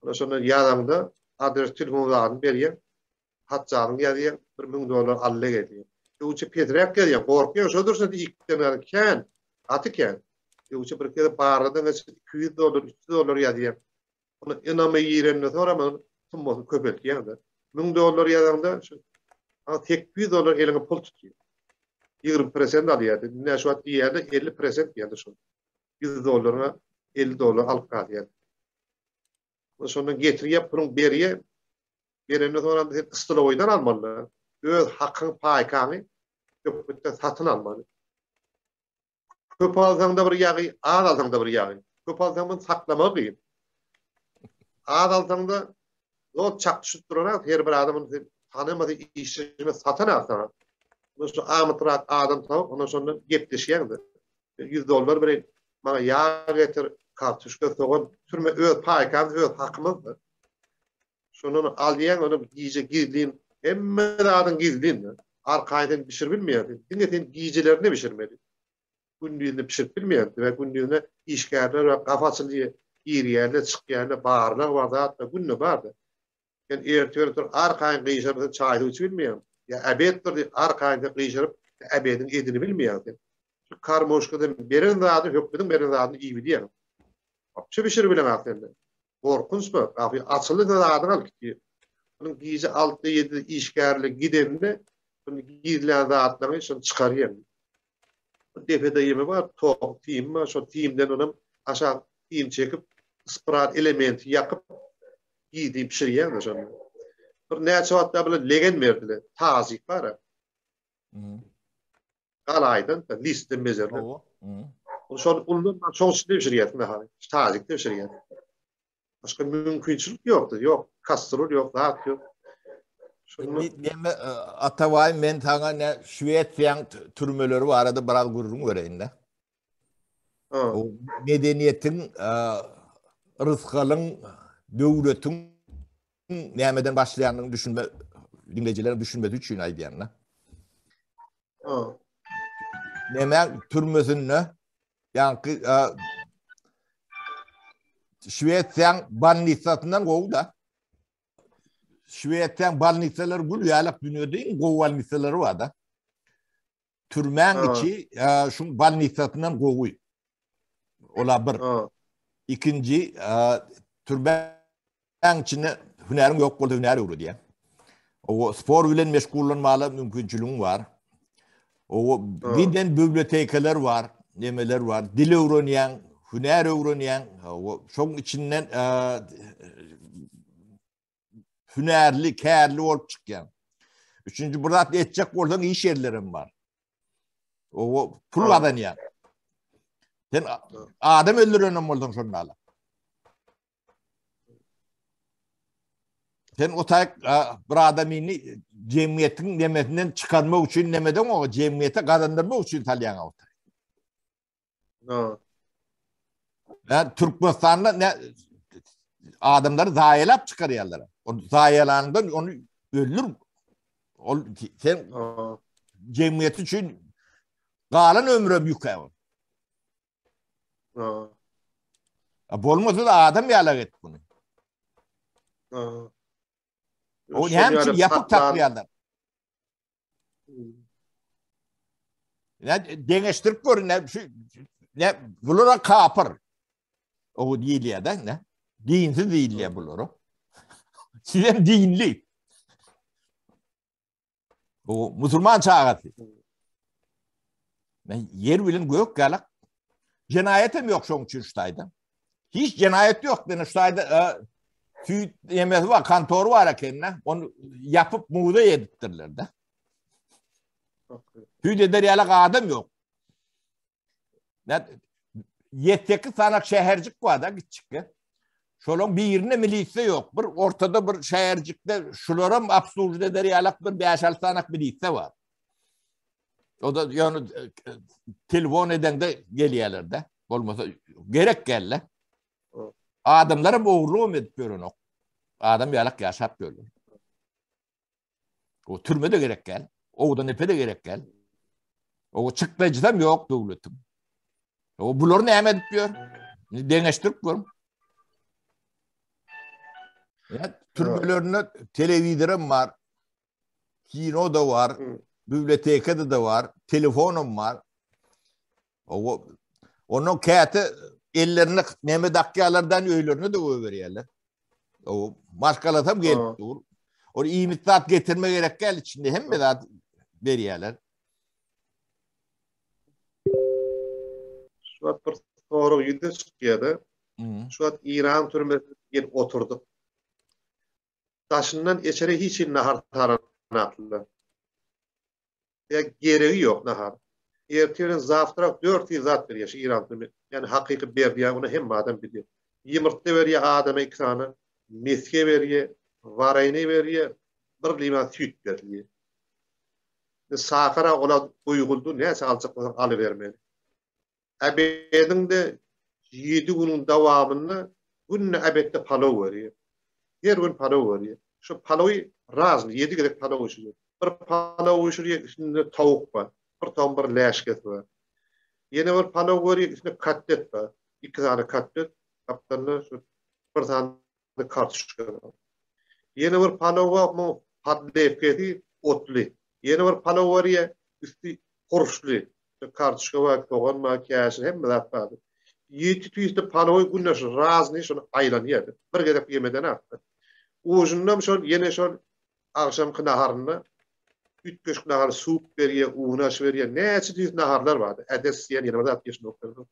Ondan sonra ýadamda adres telefonu berýär. Hatçagyň ýadyr $1000 alle gelýär. Ýa-da Petrek gelýär. Gorkýar şodursa ikden atyken. Ýa-da bir kere barada $200 $300 ýadyr. Onu inamy ýerinde sonra tüm köpeltýärdi. $1000 ýadamda şu $800 eline pul tutýar. 20% alýardy. Näme şu wagt ýerde 50% ýerde şu. $100 $50 alyp galýar. Şonu getirýär, pulun berýär. Berende sonra ıstyloýdan almaly. Öz hakyň paýkany köpütte satyn almaly. Köp alsaňda bir ýagy, az alsaňda bir ýagy. Köp alsaňda saklamak gyn. Az alsaňda o çak düşüp duran her bir adamyň tanymady işçisine satyn alsaň. Şu amatrak adam tap, ondan sonra gepleşýärdi. $100 berip, maňa ýağ getir, kartuşka soğan, türme öz paýkam, öz hakymyzdy. Şonu alýan, onu giýje gizlin, hemme adam gizlin. Arkaýdan pişir bilmeýärdi. Dinletin giýjelerini pişirmeli. Gündüzini pişirip bilmeýärdi we gündüzine işgärler we gafaçyly ýerlerle çykýarlar, barlar var da günne bardy. Yani ertüver arkaýdan giýjerde çaý içip bilmeýärdi. Ya ebetdir arkaýda gyşyryp ebedin edini bilmeýärdi. Şu karmoşkada beren zady hökmüň beren zady iyi bilýär. Apça bişir bilen aslında. Korkunç bu. Abi açılı zadyny alyp gitdi. Bunun giýje 6-7 işgärli gidende bunu giýilen zatlaryny şonu çykarýar. Defede ýeme bar, top team var, şo teamden onam aşağı team çekip sprat elementi ýakyp giýdi pişirýär şonu. Bir näçe wagtda bilen legen berdiler. Tazyk bar. Galaýdan liste mezerler. Şol ulundan şol işle pişirýär hali. Tazykda pişirýär. Başka mümkinçilik ýokdy. Ýok, kastrol ýok, zat ýok. Näme Ataway men taňa ne Şweýetiýan türmeleri barada biraz gurrun göreýin-de. O medeniýetiň, rızkalyň, döwletiň nämeden başlaýanyny düşünme, dinlejiler düşünmedi üçin aýdýan. Näme türmesinde ýa-ni Şweýetiýan balnitsatyndan gowda. Şweýetiýan balnitsalar gül ýalyk dünýede gow balnitsalary bar da. Türmäň içi şu balnitsatyndan gowy. Ola bir. İkinji türmäň içinde hünerim ýok boldy, hüner ýokdy diýen. O spor bilen meşgullanmaly mümkinçiligiň bar. O giden bibliotekalar var, nemeler var. Dil öwrenýän, hüner öwrenýän, şoň içinden hünerli, kärli bolup çykýan. Üçüncü burada etjek bolsaň iş ýerlerim bar. O pul kazanýan. Sen adam öldürenem bolsaň şonda. Sen o taýyk bir adamyny jemgyýetiň nemesinden çykarmak üçin nemeden o jemgyýete gazandyrmak üçin talýan awtar. Yani Türkmenistan'da ne adamları zayielap çıkarıyorlar. O zayielanda onu ölür. Sen cemiyet için kalan ömrü büyük ev. Bolmasa da adam yalak et bunu. O hem için yapıp taklayanlar. Ne deneştirip görün ne bulura kapır. O değil ya da ne? Dinsiz değil ya bulura. Sizem dinli. O Müslüman çağatı. Yer bilin gök galak. Cenayetim yok şu Çürüştay'da. Hiç cenayet yok. Çürüştay'da tüy yemesi var, kantoru var kendine. Onu yapıp muğda yedirtirler de. Tüy de yalak adam yok. 7-8 tane şehircik var da gitçik. Şolun bir yerine milisi yok. Bir ortada bir şehircikte şularım absurd eder yalak bir 5-6 tane milisi var. O da yani telefon eden de geliyorlar da. Olmasa gerek gelle. Adamlara boğuluğum edip görün o. Adam yalak yaşap görün. O türme de gerek gel. O da nepe de gerek gel. O çıklayıcıdan yok devletim. O bunları ne edip diyor? Deneştirip görün. Ya, türbelerine televizyonum var. Kino da var. Bibliotekada da var. Telefonum var. Onun kağıtı ellerine Mehmet Akyalar'dan öylerine de veriyorlar. O başkalatam gelip dur. O iyi mittat getirme gerek gel içinde hem mi daha veriyorlar. Şu an bir soru yedi çıkıyordu. Şu an İran türmesine oturduk. Taşından içeri hiç nahar taranatlı. Ya gereği yok nahar. Erteğin zaftırak 400 zat veriyor İran türmesi. Yani hakiki berdiya onu hem adam biliyor. Yumurta veriyor adama 2 tane. Miske veriyor. Varayını veriyor. Bir liman süt veriyor. Sakara ola uyguldu. Neyse alacak olan alıvermeli. Ebedin de 7 günün devamını gününe ebedde palav veriyor. Her gün palav veriyor. Şu palavı razı 7 gerek palav uçuruyor. Bir palav uçuruyor, içinde tavuk var. Bir tane bir leşket var. Yine bir palav veriyor, içinde katlet var. 2 tane katlet. Kaptanı şu bir tane kartuşka var. Yine bir palav var mı patlayıp gidiyor, otlu. Yine bir palav veriyor, üstü kurşlu. Kartuşka var, toğan makyajı hem de var. 7 tüyüste palavı güneş razı şunu aylanıyordu. Bir gerek yemeden attı. Uğuzundan şol yine şol akşamki naharını 3-5 nahar sup veriyor, uğunaş veriyor. Ne çeşitli naharlar vardı. Edes yani yine de 60 noktaları.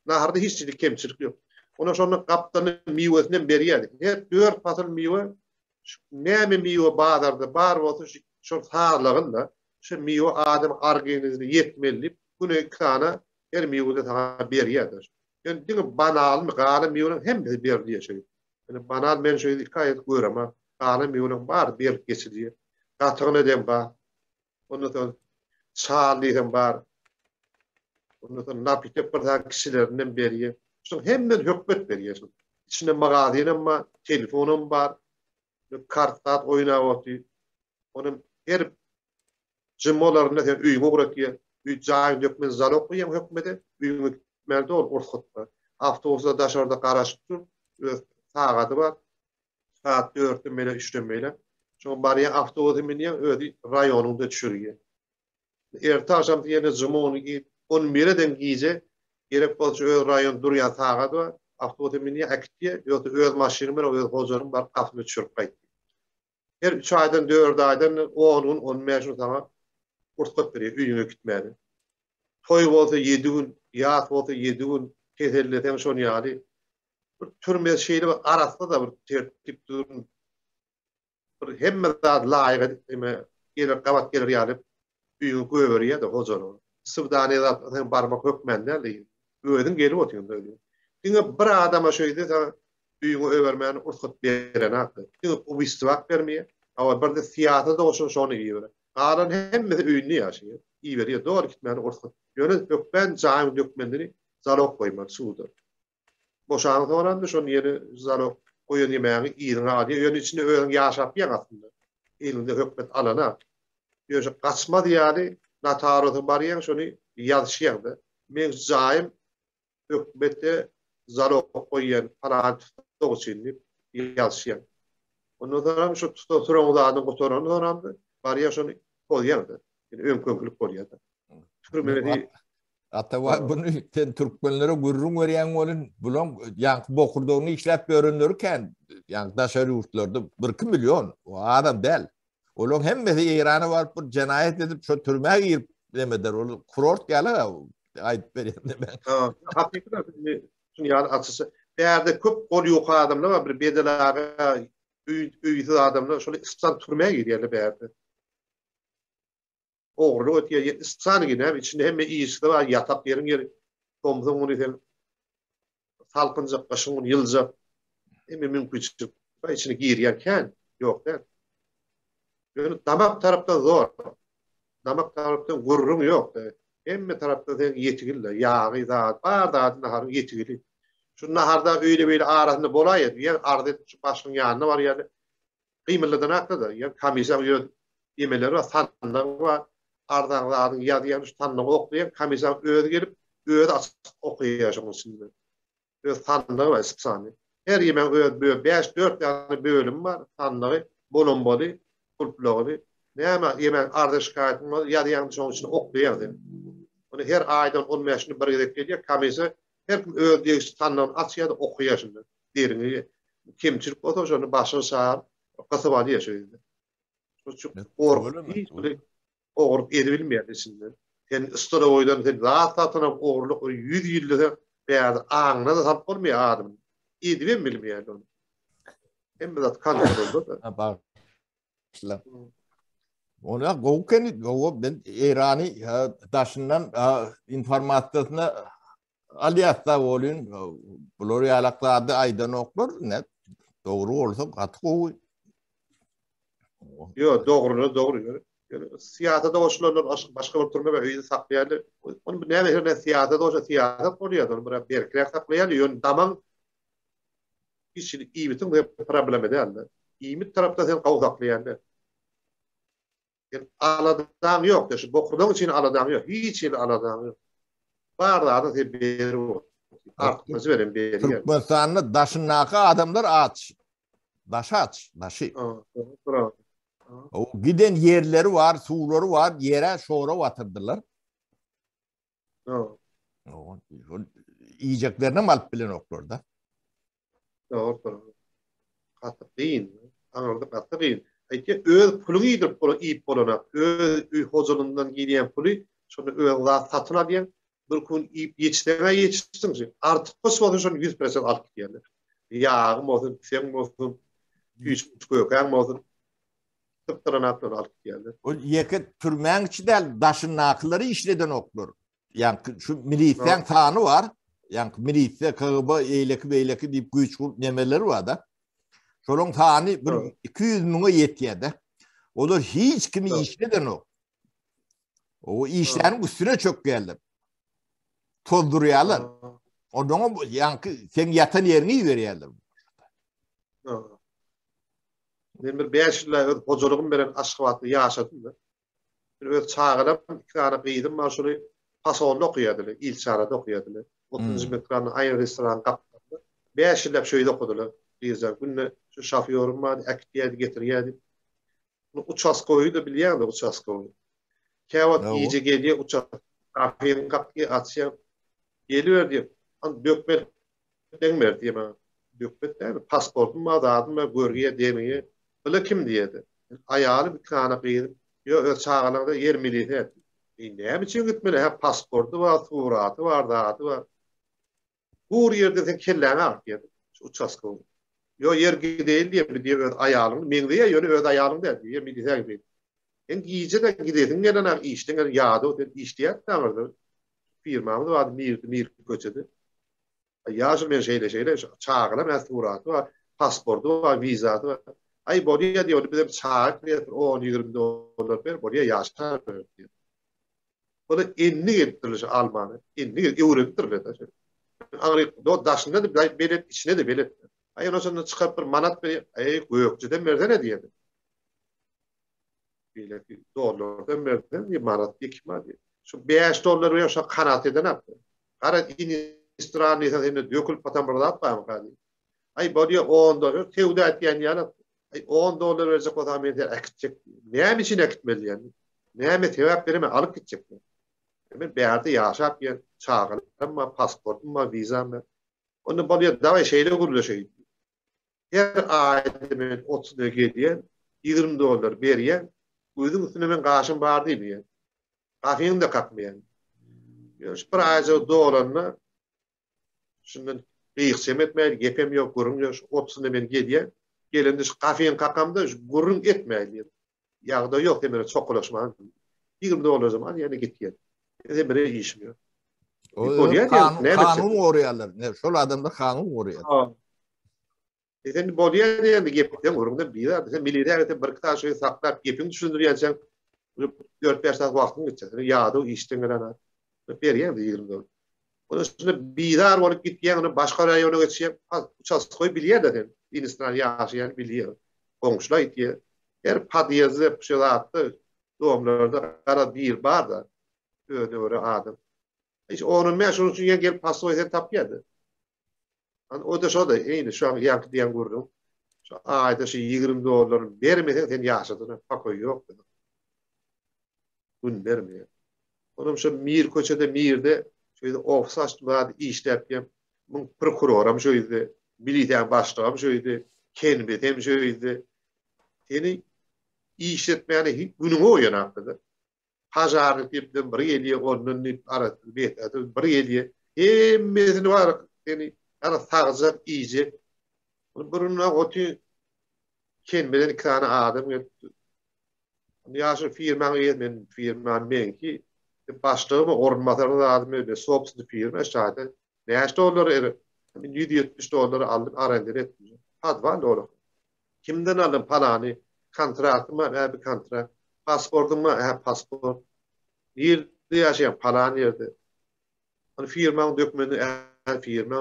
Naharda hiç çeşitli kemçilik yok. Ona sonra kaptanın meyvesinden veriyordu. Her 4 fasıl meyve ne meyve bağlardı. Bar olsa şol sağlığında şu meyve adam organizmi yetmeli. Bunu 2 tane her meyvede sana veriyordu. Yani değil banal mı? Gâlı meyvenin hem de verdiği şey. Yani banal men şöyle hikayet koyur ama gâlı meyvenin var bir geçiliyor. Katığın eden var. Ondan sonra çağırlıyken var. Ondan sonra napitep bir tane kişilerinden veriyor. Sonra hem de hükmet veriyorsun. İçinde mağazinem var, telefonum var. Kartlar oynayıp onun her cimolarında üyümü bırakıyor. Üyümü dökmen zalok koyayım hükmede. Üyümü merde ol ortakta. Avtobusda dışarıda karıştır. Saatı var. Saat 4'te böyle 3'te böyle. Çünkü bariye avtobusu biniyor öyle rayonunda düşürüyor. Ertesi akşam yine cumonu ki 11'den giyecek. Gerek bolsa öyle rayon duruyan saat var. Avtobusu biniyor aktiye. Yoksa öyle maşini var öyle hocanın var kafasını düşürüp kaydı. Her 3 aydan 4 aydan 10'un 15'in sana ortak veriyor. Üyüne gitmedi. Toy olsa 7 gün, yaz olsa 7 gün keserleten şonu yani. Bir türme şeyli var. Arasında da bir tertip durun. Bir hemme da layık gelir kavat gelir yani. Üyüne görüyor da hocanın. Sıvdane da parmak hükmenden değil. Öğedin gelip oturuyor öyle. Çünkü bir adama şöyle de üyüne övermeyen ortak veren hakkı. Çünkü o istivak vermiyor. Ama bir de siyasete de olsun şonu iyi verir. Ağran hemme de üyünü yaşıyor. İyi veriyor. Doğru gitmeyen ortak. Yönet yok ben cahil dökmenleri zalok koymak suudur. Boşanık orandı şunun yeri zalok koyun yemeğini iyinin alıyor. Yönün içinde öğren yaşap yan aslında. elinde hökmet alana. Diyor kaçmadı yani. Natarotu bariyen şunu yazışyandı. Men zaim hökmette zaro koyan para doğuçinli yazışyan. Ondan sonra şu tuturan adamın kotoran orandı. Bariyen şunu koyandı. Yani ömkönlük koyandı. Türmedi. Hatta bunu Türkmenlere gurrun veriyen olun bulan yankı bokurduğunu işlep görünürken yankı daşarı yurtlarda 1 milyon o adam değil. Olun hem de İran'a var bir cenayet edip şu türmeye girip demeder. Onu kurort gele ayıp vereyim de ben. Hakikaten şunu yani açısı. Değerde köp kol yok adamlar var bir bedelara üyütü adamlar şöyle İstan türmeye gidiyorlar değerde. Oğru ötüye İstan gidiyor. İçinde hem iyisi de var yatak yerin yeri. Tomuzun onu efendim salkınacak, başın onu yılacak. Hem mümkün çıkıp içine girerken yok değil. Yani damak tarafta zor. Damak tarafta gurrun yok. Hem tarafta da yetigili. Yağı, zat, bardağı naharın yetigili. Şu naharda öyle böyle arasında bolaydı. Yani arada başın yanına var yani. Kıymetli nakda da. Yani kamisan yemeleri var. Tanrı var. Ardağın yadı yanlış tanrı okuyan. Kamisan öğüt gelip öğüt açıp okuyor şimdi. Öğüt tanrı var ispsani. Her yemen öğüt böyle 5-4 tane bölüm var. Tanrı, bolomboli, kulploğlu. Ne ama yemen arda şikayetim var. Yadı yanlış onun için okuyor. Onu her aydan 15'ini bir gidip geliyor. Kamisa her gün öğüt tanrı'nın açıya da okuyor şimdi. Derini kimçilik olsa onu başını sağır. Kasıbalı yaşıyor. Çok oğurluk edebilmeyen şimdi. Yani ıstıra oydan rahat atına oğurluk 100 yılda değerli ağına da sap olmuyor adam. Edebilmeyen onu. Hem de kontrolü da. Bak. Ona goken ben İran'ı daşından informasyonu aliyatsa olun blori alaklarda aydan okur ne doğru olsa katkı Yok doğru. Yani siyasete hoşlanır başka bir türlü öyle saklayalı. Onu ne siyasete hoşa siyaset oluyor. Onu bırak bir kere saklayalı. Yani tamam kişi iyi bütün problem eder. İyi bir tarafta sen kavu saklayalı. Yani aladan yok. İşte bokurduğun için aladan yok. Hiç aladan yok. Bardağı da beri o. Artık verin beri. Türkmenistan'da daşınaka adamlar aç. Daşı. Bravo. O giden yerleri var, suları var, yere şora batırdılar. Yiyeceklerini mi alıp bilen oklarda? Doğru. Katık değil. Anladım katık değil. Ayki öz pulunu yiyip bolana. Öz hozulundan giden pulu şunu öz satın alayan bir gün yiyip yetiştin. Artık kısmadı şunu 100% alıp gidiyorlar. Yağım olsun, sen olsun, küçük koyukan olsun. Tıptıranatlar alıp geldi. O yeke türmen içinde daşın nakılları işleden oklar. Yani şu militen tanı var. Yani milite kağıba eyleki deyip güç nemeleri var da. Şolun tanı 200 munu yetiyede. O da hiç kimi işleden o. O işlerin üstüne çok geldi. Tolduruyorlar. Ondan yani sen yatan yerini veriyorlar. Ben bir 5 yıl hoculuğum veren aşkıvatlı yaşadım da. Bir öz çağırıp 2 tane kıydım var şöyle pasonda okuyordular. İlçarada okuyordular. 30 metrenin aynı restoran kaptandı. 5 yıl şöyle okudular. Diyeceğim. Günde şu şoförüm vardı. Ekliyordu getiriyordu. Uçaskoyu da biliyordu uçaskoyu. Kevat iyice geliyor uçak. Kafenin kapıyı açıyor. Geliyor diyor. Dökmeden ver diye bana. Dökmeden pasportum vardı adım ve görgüye demeye. Böyle kim diyedi? Ayağını bir kana kıydım. Yok çağlarında yer militi etti. Ne biçim gitmeli? Hep pasportu var, suratı var, dağıtı var. Bu yerde sen kellene artık yedi. Uçaskoyu. Yok yer değil diye diyor ayağını. Men diye yönü öz ayağını der diye milite gibi. En iyice de gidesin gelen işten yağdı o iştiyak da firmamız vardı mir köçedi. Yaşım ben şeyle çağına ben suratı var, pasportu var, vizatı var. Ay buraya diyor bizim çağ kreatör 10-20 dolar ver buraya yaşar diyor. Bunu enni getirilir Almanya. Enni öğretir. Amerika daşında da belet içine de belet. Ay ondan sonra çıkıp bir manat bir gökçeden verse ne diyedi. dolardan verdim imarat dikmadi. Şu 5 dolar ve şu kanat eden yaptı. Kara inistirani ise dökül patan burada atmam kadi. Ay bodiye 10 dolar tevde etken yana. Ay 10 dolar verecek adam eder ekecek. Ne için ekitmeli yani? Ne tevap vereme alıp gidecek. Ben bir yerde yaşap yani çağırım ama pasportum var vizam var. Onu bodiye daha şeyle kurulu şey. Her ayda ben 30 lira diyen 20 dolar veriyen uyudum üstüne ben karşım var değil mi yani? Kafenin de kalkmayan. Yani şu parayı dolarına şundan kıyıksem etmeyeli, gepem yok, gurun yok, 30'ını ben gediyen gelende şu kafenin kalkamda gurun etmeyeli. Yağda yok demire çok ulaşman. 20 dolar zaman yani gittiyen. Demire işmiyor. Kanun oruyalar. Ne? Şol adamda kanun oruyalar. Sen bodiye de gepten urunda bir var. Sen militer bir kıta şey saklar gepin düşündürüyorsan 4-5 saat vaktin geçecek. Yağda işten gelen veriyen de 20 dolar. Onun üstüne bidar olup gitken onu başka rayona geçecek. Uçak koy biliyor da sen. Hindistan yaşayan biliyor. Komşular itiyor. Her padiyazı şey attı. Doğumlarda kara bir bar da öyle adam. Hiç onun meşhur için gel paso ise tapyadı. O da şu da aynı şu an yankı diyen gördüm. Şu ayda şu 20 dolar vermesen sen yaşadın. Pakoy yok. Bunu vermiyor. Onun şu Mir Koça'da Mir'de şöyle ofsaçlığa iş yapayım. Bu prokuroram şöyle militer başkanım şöyle kendim şöyle seni işletmeyene hiç bunu oynadı. Pazarlık yaptım bir geliyor onun arası bir geliyor. Hemmesin var seni ara sağacak iyice. Bununla otu kendinden 2 tane adam yaptı. Yaşı firman ben ki başlığımı ormanlarına adım öyle soğupsuz firma şahane. Ne dolar 170 dolar aldım arandır etmiyor. Had var doğru. Kimden aldım paranı? Kontratım var bir kontrat. Pasportum var pasport. Yerde yaşayan paranı yerde. Firmanın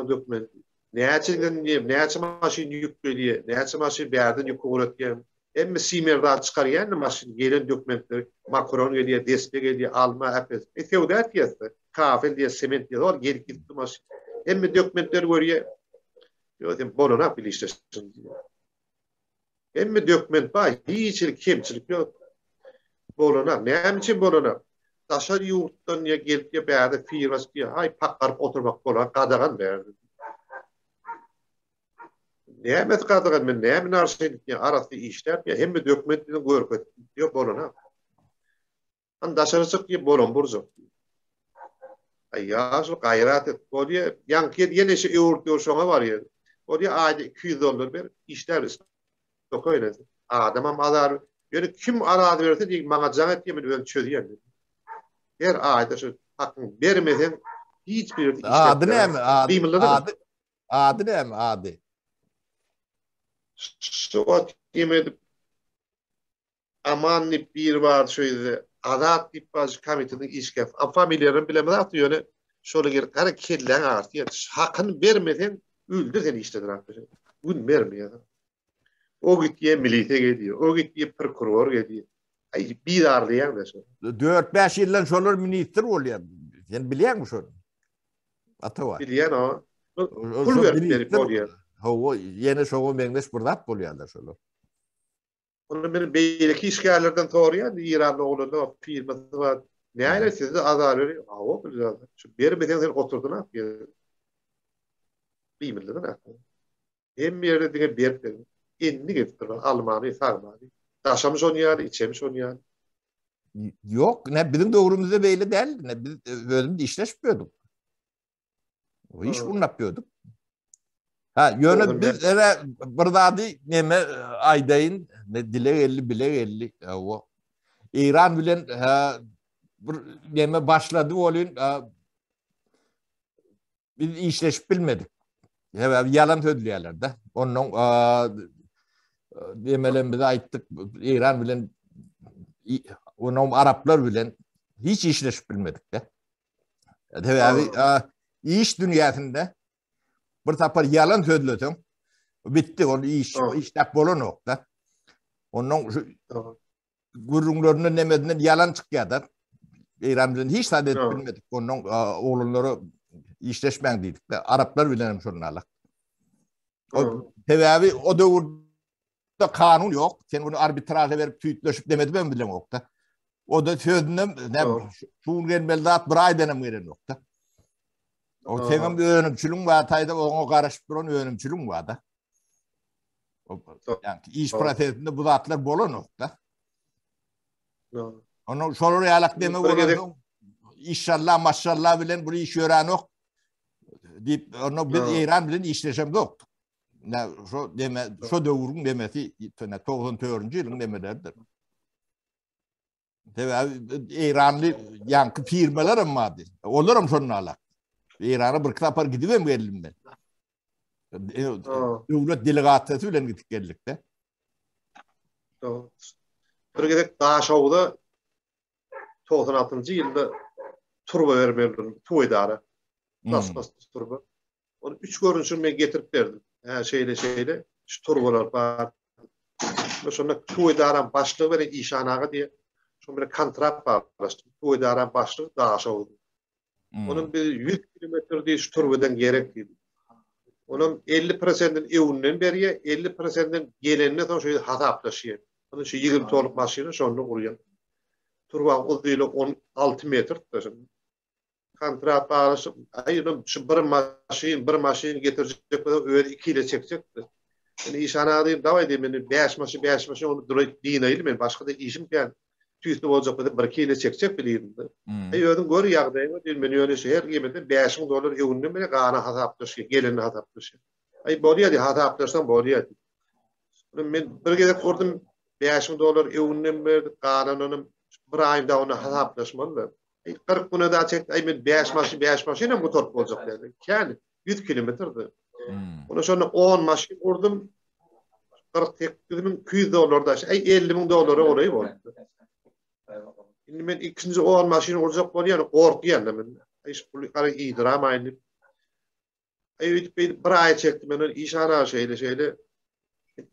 dokümanı. Ne için maşin yük geliyor? Ne için maşin bir yerden yük uğratıyor? Hem Simer'dan çıkarıyan maşin gelen dokümentleri Macron geliyor, destek geliyor, alma hepsi. Tevdat yazdı. Kafel diye, sement diye. Or gelip gitti maşin. Hem dokümentler görüyor. Diyor, boluna biliştirsin diyor. Hem doküment var, hiç kimçilik yok. Boluna. Ne için boluna? Taşar yurttan ya gelip ya bir yerde firması diyor. Hay pakkarıp oturmak bolan kadagan verdi. Nämet kadar men näme narsylyk arasy işläp hem dokumentini görüp diyor bolana. Andaşarçyk diye bolan burjak. Ay şu gayrat et. O diye yankı yine şey yurtyor şoňa var ya. O diye ayda 200 dolar ber işler tokoyla. Adamam adar yani kim arada verse diye maňa jaňat diye men çözýär. Her ayda şu hakkın vermeden hiçbir işler. Adı näme? Adı näme? Adı. Şu yemedim. Amanlı bir var şöyle adat tipaj komitinin işgef. Familyaların bilemez atıyor öyle. Şöyle gel kara kirlen artıyor. Hakkını vermeden öldür seni işledin arkadaşlar. Bunu vermiyor. O gittiye milite gidiyor. O gittiye prokuror gidiyor. Ay bir darlayan da şu. 4-5 yıldan şolar minister oluyor. Sen biliyor musun şunu? Ata var. Biliyen o. Pul verip oluyor. O yeni şoğun mengleş burdat buluyorlar şolar. Onun benim belki işgallerden doğruyan İranlı oğlunda o firması var. Ne aile size azar veriyor. O biliyor. Şu bir beden sen oturdun ha. Bilmedin ha. Hem bir yerde diye bir dedim. İnni getirdi. Almanı, Sarmanı. Taşamış onu yani, içemiş onu yani. Yok, ne bizim doğrumuzda böyle değil. Ne biz bölümde işleşmiyorduk. O iş bunu yapıyorduk. Ha, yönü biz burada neme aydayın ne dile 50 bile 50 o. İran bilen neme başladı olun biz işleşip bilmedik. Yalan söylüyorlar da. Onun demelerimize aittik. İran bilen onun Araplar bilen hiç işleşip bilmedik de. İş dünyasında bir tapar yalan söylüyorsun. Bitti onu işlep bolan nokta. Onun gurrunlarının nemedinden yalan çıkıyorlar. İran'dan hiç adet bilmedik. Onun oğulları işleşmen dedik de Araplar bilenim şunlarla. Tabii o da kanun yok. Sen onu arbitraja verip tüyütleşip demedi ben bilem yok da. O da sözünden şuun gelmelde at bir ay denem veren yok da. O senin bir öğrenimçülüğün var. Tayda ona karışıp duran öğrenimçülüğün var da. Yani iş prosesinde bu zatlar bolan yok da. Onu şoları yalak deme olur. İnşallah maşallah bilen bu iş öğren yok. Deyip onu bir İran bilen işleşem yok. Ne şu deme şu dövrün demesi 94. yılın demelerdir. Tabii İranlı yankı firmalarım vardı. Olurum şunlarla. İran'a bir kitapar gidivem elimden. Devlet delegasyonu ile gittik geldik de. Bir gedek Daşowda 96-njy ýylda turba bermeldim. Tu idara. Nasıl turba. Onu 3 görünüşünü men getirip berdim. Şeyle şu turbalar bar. Şonda tu idaran başlygy bilen işanaga diye şu bir kontrakt barlaşdy. Tu idaran başlygy Daşowda. Onun bir 100 kilometre diye şu turbadan gerek dedi. Onun 50%'den ewünden beriye 50%'den gelenine son şöyle hasaplaşıyor. Onun şu 20 toluk maşyny şonu gurýan. Turba uzunlygy 16 metr. Kontrat bağlaşıp ayının şu bir maşin getirecek kadar öyle 2 ile çekecekti. Yani işana diyeyim davay diyeyim beni 5 maşin onu direkt dinayım ben başka da işim yani tüyüstü olacak kadar 1 ile çekecek bileyim. Ay ödün gör yağdayım diyeyim beni öyle şehir yemeden $5,000 ewünden bile gana hasaplaşıyor geleni hasaplaşıyor. Ay boliya diye hasaplaşsan boliya. Ben bir gede kurdum $5,000 ewünden berdi gananın bir ayda onu hasaplaşmalı. 40 güne daha çekti. Ay ben 5 maşinle bu torp olacak dedi. Yani 100 kilometrdi. Onu sonra 10 maşin kurdum. 48.000 $200 ay $50,000 orayı oldu. Şimdi ben ikinci 10 maşin olacak var yani korkuyan da ben. Ay bu kadar iyi drama aynı. Ay bir ay çektim ben işana şeyle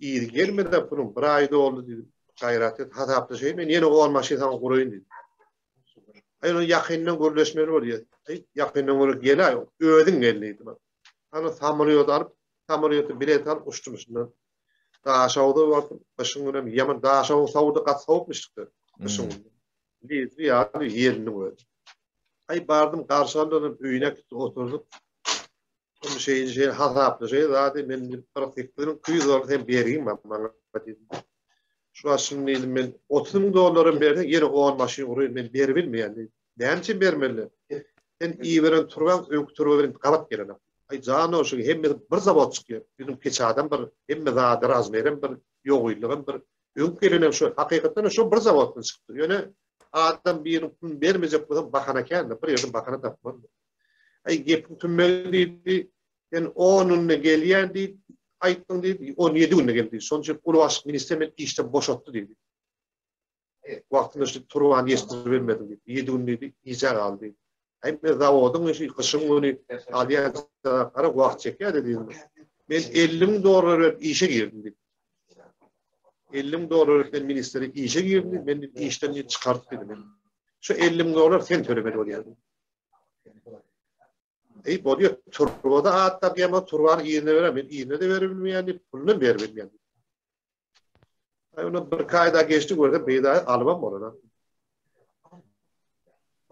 iyi gelmedi bunun bir ayda oldu dedim. Gayret et hataplı şey ben yine 10 maşin tam kurayım dedim. Ayın yakından görleşmeleri var ya. Yakından görüp gele ödün geliydi bak. Hani samarıyordu bilet alıp uçtum üstünden. Daşowda vardım. Başın önemli. Yaman Daşow savda kat savupmuştu. Başın. Biz bir yani yerini böyle. Ay bardım karşıladım üyüne oturdum. O şey hasaplı şey zaten benim pratiklerim $200 hem bereyim ben bana dedim. Şu aslında ben $30,000 verdim yine 10 maşin uruyum ben berbilmeyen. Näme için bermeli? Sen iyi veren turban öňkü turba veren galat gelenem. Ay jany o şu hem bir zawod çykýar. Bizim keçadan bir hem de razmeren bir ýoguylygyn bir öňkü gelenem şu hakykatdan şu bir zawoddan çykdy. Ýöne adam bir pul bermejek bolan bahana kendi bir ýerden bahana tapmady. Ay gepim tümmeli yani onun gelýän diýdi. Aytdyň diýdi 17 günde geldi. Sonuçta Ulubas ministermen işten boşalttı diýdi. Vaktinde işte turban yestir vermedim dedi. 7 gün dedi, icar aldı. Hem de zavodun işi kışın günü aliyatlara para vakt çekiyor dedi. Ben $50,000 verip işe girdim dedi. $50,000 verip ministeri işe girdim. Ben de işten çıkarttı dedim. Şu $50,000 sen tölemeli oluyor. Bu diyor turbada hatta ama turbanı iğne veremem. İğne de verebilmeyen, pulunu verebilmeyen. Onu bir kayda geçti gördüm, bir daha almam oradan.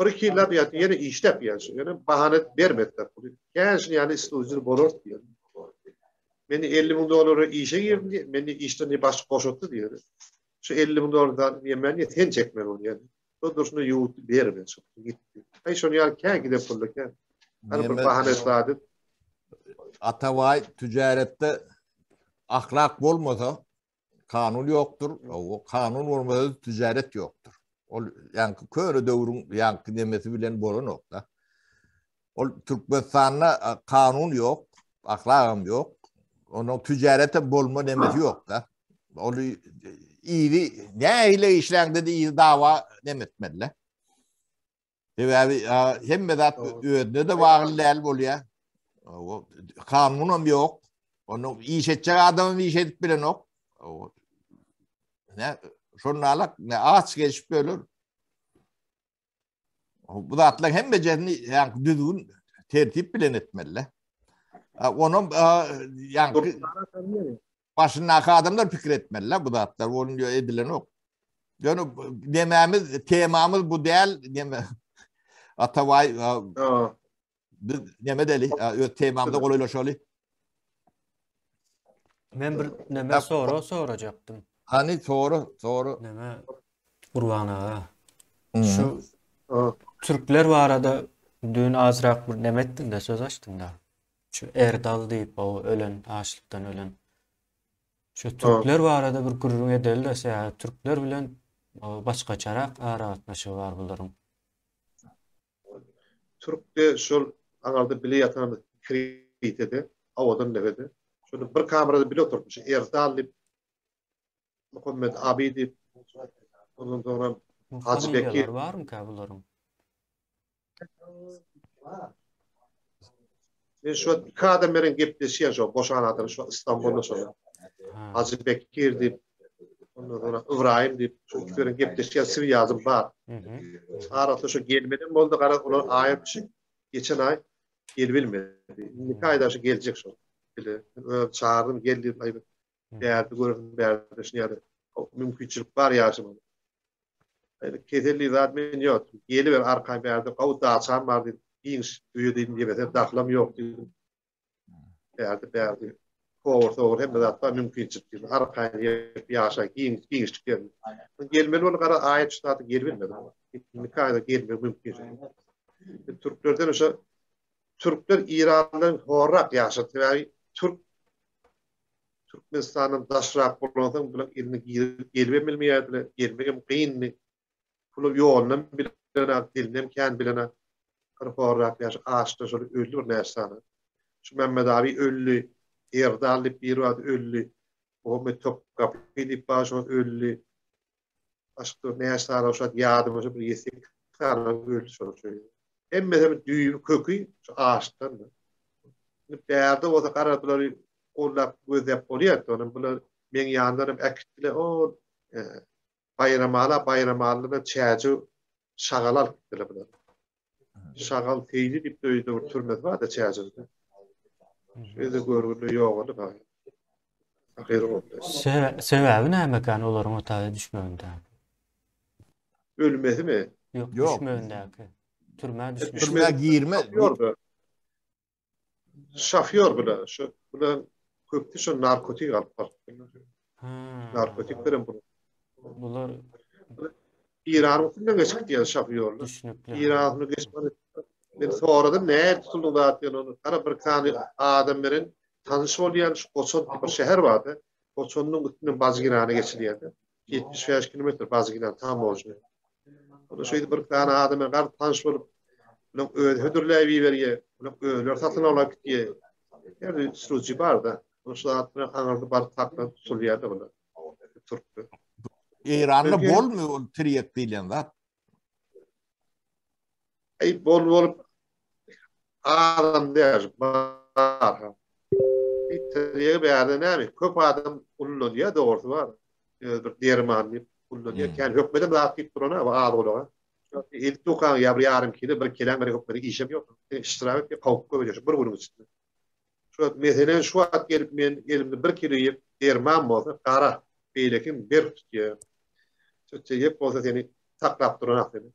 Bir iki yıllar yani yine işte yapıyorsun. Yani bahane vermediler. Gençsin yani istediğiniz bolur diyor. Beni $50,000 işe girdi, beni işten baş koşuttu diyor. Şu $50,000'dan yemen sen çekmen onu yani. O duruşunu yuğut vermiyorsun. Gitti. Ay şunu yani kendi gidip bulduk yani. Hani bir bahane saadet. Atavay ticarette ahlak olmasa kanun yoktur. O kanun olmasa ticaret yoktur. O yani köre dövrün yani demesi bilen boru nokta. O Türkmenistan'da kanun yok, ahlakım yok. Onun ticarete bolma demesi yok da. O iyi ne ile işlendi de iyi dava demetmediler. Hem de ödünde de bağlılar oluyor. Kanunum yok. Onu iş edecek adamın iş edip bile yok. Ne şonalak ne ağaç geçip ölür. Bu da atlan hem becerni yani düzgün tertip bilen etmeli. Onun yani başındaki adamlar fikir etmeli bu da atlar. Onun edilen o. Yani dememiz, temamız bu değil. Deme. Atavay neme deli? Temamda kolaylaşalı. Men bir neme soracaktım. Hani soru. Neme Gurbana. Şu Türkler var arada dün azrak bir nemettin de söz açtın da. Şu Erdal deyip o ölen, açlıktan ölen. Şu Türkler var arada bir gururun edeli de ya Türkler bilen başka çarak aratnaşı var buların. Türk'te şol aňarda bile ýatan kritede, awadan lebede. Şonu bir kamerada bile oturmuş. Erdal diýip Muhammed Abi diýip ondan sonra Hacı Bekir var mı ka buların? Ben şu kademlerin gepleşýän şo boşan adam şu İstanbul'da şo. Hacı Bekir diýip ondan sonra İbrahim diýip şu ikisinin gepleşýän sir ýazym bar. Aratda şu gelmeden boldy gara ular aýyp geçen ay gel bilmedi. 2 ayda şu gelecek şu. Bile çağırdım geldi aýyp. Bärde görüp bärde şu ýerde. Mümkinçilik bar ýaşymy. Kezelli zat men ýok. Gelip arka bärde gowda açan bar diýip. Giňiş üýedin diýip dahlam ýok diýdim. Bärde. Kovur hem de hatta mümkinçilik diýip arka ýaşa giňiş geldi. Gelmeli ol gara aýet ştaty gelmedi. 2 ayda gelmedi mümkin. Türklerden öşe Türkler İran'dan horak ýaşaty we Türkmenistan'ın daşrak bolandan bilen elini gelip bilmeýärdiler. Gelmegem kynny. Pulu ýolundan bilen dilinem kän bilen horak ýaş açdy şol öldü bir näsany. Şu Mehmet abi öldü. Erdal diýip bir wagt öldü. O Topkapy diýip başy öldü. Başka näsany oşat ýadymy bir ýesik öldü şol şöyle. Emme düýüm kökü ağaçtan. Bärde o da garadylar ollap gözep bolýar. Onuň bular men ýanlarym äkitdiler. O bayramala çäçi şagal alypdylar bular. Şagal teýdi diýip döýdi türmez var da çäçide. Şeýle görgüli ýok ol ba. Ahir oldu. Sebebi näme kan olaryň otağa düşmeginde? Ölmedi mi? Yok. Düşmegindäki. Türmeye girme. Şafyor bula. Bula köpti şu narkotik alıp bardylar. Narkotiklerim bu. Bular İran'dan geçip diýär şafyorlar. İran'dan geçmedi. Ben soradım näme tutuldy onu. Ara bir kany adamlaryň tanış bolýan şu Koçon bir şäher bardy. Koçonyň üstünden Bazgirany geçilýärdi. 75 kilometr Bazgiran tam bolýar. Onu şeýle bir kany adamla gar tanış bolup Ulan hödürläbi berýär. Ulan ölür satyn alak diýär. Ýa-da struji bar da. O şahatlar aňarda bar takdan tutulýardy bular. Türkler. İran'da bol mu triyek diýilen zat? Bol adam diýär bar. Triyek bärde näme? Köp adam ullanýar dogry bar. Bir derman diýip ullanýar. Kän hökmeden zat diýip durana bar bolar. İlk tokan yarım kilo bir kilometre hopları işim yok. İştirak et, kavuk koyuyor. Bir günün içinde. Şu mesela şu at gelip men elimde 1 kilo yiyip derman bolsa qara beylekin bir tutuyor. Sötçe yiyip bolsa seni taklap duran seni.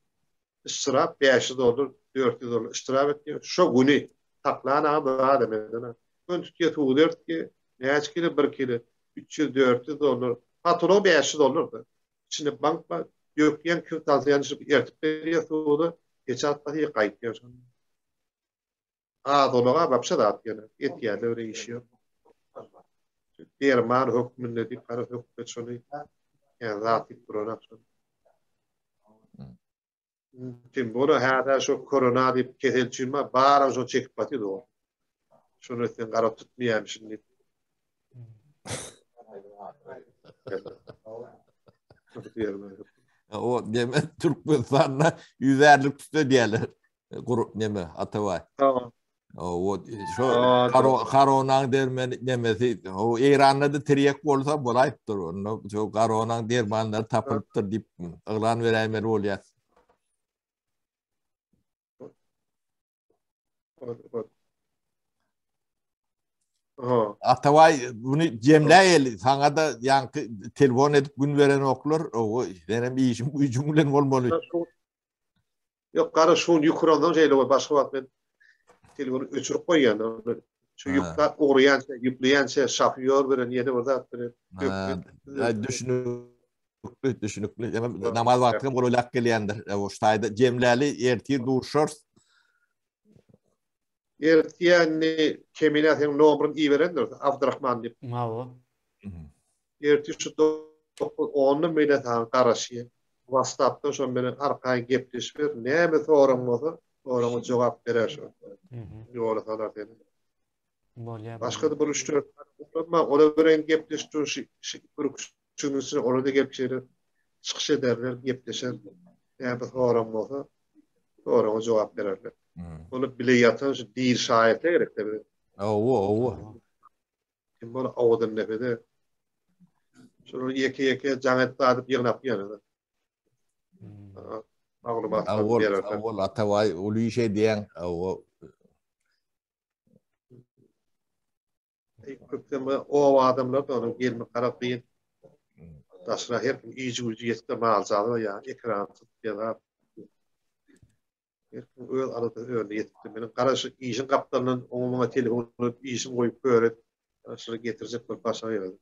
İştirak $500, $400 iştirak et. Şu günü taklana da demeden. Gün tutuyor tuğdur ki neç kilo 1 kilo $300-400. Patron $500 da. İçinde bank var. Ýökýän kürtazy ýanyşyp ertip berýär suwdy, geçatdy gaýtýar. Dolaga bapşa da atýar. Etýärler öyle iş ýok. Derman hökmünde diýip gara hökmet şonu ýa zat diýip duran. Tim bora hada şu korona diýip keselçilme bara şo çekip batdy do. Şonu sen gara tutmaýan şimdi. O deme Türkmenistan'da yüzerlik tutuyor diyorlar. Grup neme Atavay. Tamam. O şu koronaň dermeni nemesi o İran'da da triyek bolsa bolayıpdyr onu. Şu koronaň dermanları tapylypdyr diýip ıglan beräýmer bolýar. Ataway bunu jemläýeli saňa da ýanky telefon edip gün beren oklar o benim işim güýjüm bilen bolmaly. Yok gara şuň ýukurandan jeýle başga wagt ben telefonu öçürüp goýýan. Şu ýukda uğraýança, ýükleýänçe şafýor bilen ýene bir zat bilen. Düşünükli. Namaz wagtyny bolak gelýändir. O şaýda jemläli ertir durşur. Ertiýänni keminatyň nomryny iýerendir. Abdurrahman diýip. Mawa. Erti şu 10 minutdan garaşy. WhatsApp'da şo meni arkaý gepleşip näme soraň bolsa, soraňa jogap berer şu. Ýola salar dedi. Bolýar. Başga da bir üçtür. Ola bilen gepleşdir bir üçüncüsü ola da gepleşir. Çykyş ederler, gepleşer. Näme soraň bolsa, soraňa jogap bererler. Onu bile yatan şu dil şahitle gerek tabi. Kim bunu awadan nefede. Şunu yeke janet adıp yığnap yanada. Awol ataway ulu şey diyen o o adamlar da onun gelme karap değil. Taşra her kim iyice yetdi mal çaldı ya ekran ya da öl arada öyle yetdi. Benim karşı işin kaptanının onunla telefonu işin koyup böyle taşra getirecek bir başa verdi.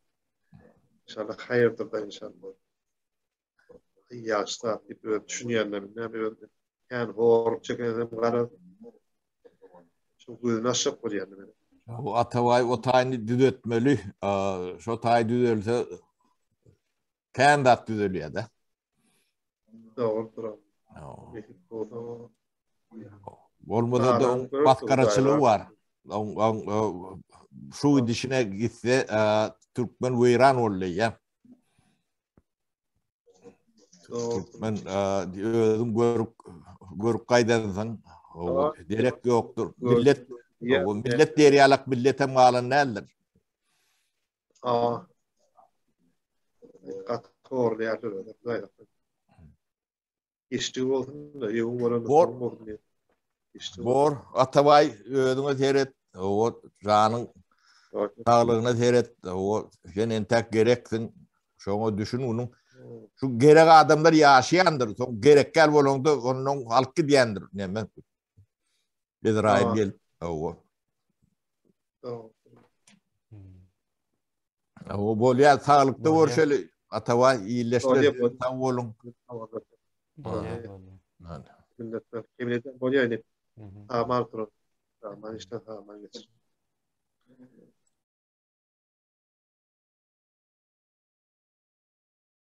İnşallah hayırdır da inşallah. Yaşta bir düşünýänlerim näme yani hor çekenem gara şu nasıl bolýar. O ataway o taýny düzeltmeli. Şo taý düzelse kandat düzelýär da. Doğru. Bolmada da baskaraçylygy var. Şu dişine gitse Türkmen weýran bolýar. Ben özüm görüp gaýdansaň derek ýokdur. Millet derýalak millete malan nädir? Kator diýerler. İşte bolsun da ýoğun bolsun. Bor ataway özüňe seret o janyň sağlygyna seret o sen entek gereksin. Şoňa düşün unuň şu gerek adamlar ýaşaýandyr. Soň gerekkel bolanda onuň halky diýendir. Näme? Izrail o. O bolýar sağlykda görşeli ataway iýleşler taw bolun. Milletler bolýar. Amal tur. Amal işte amal geçir.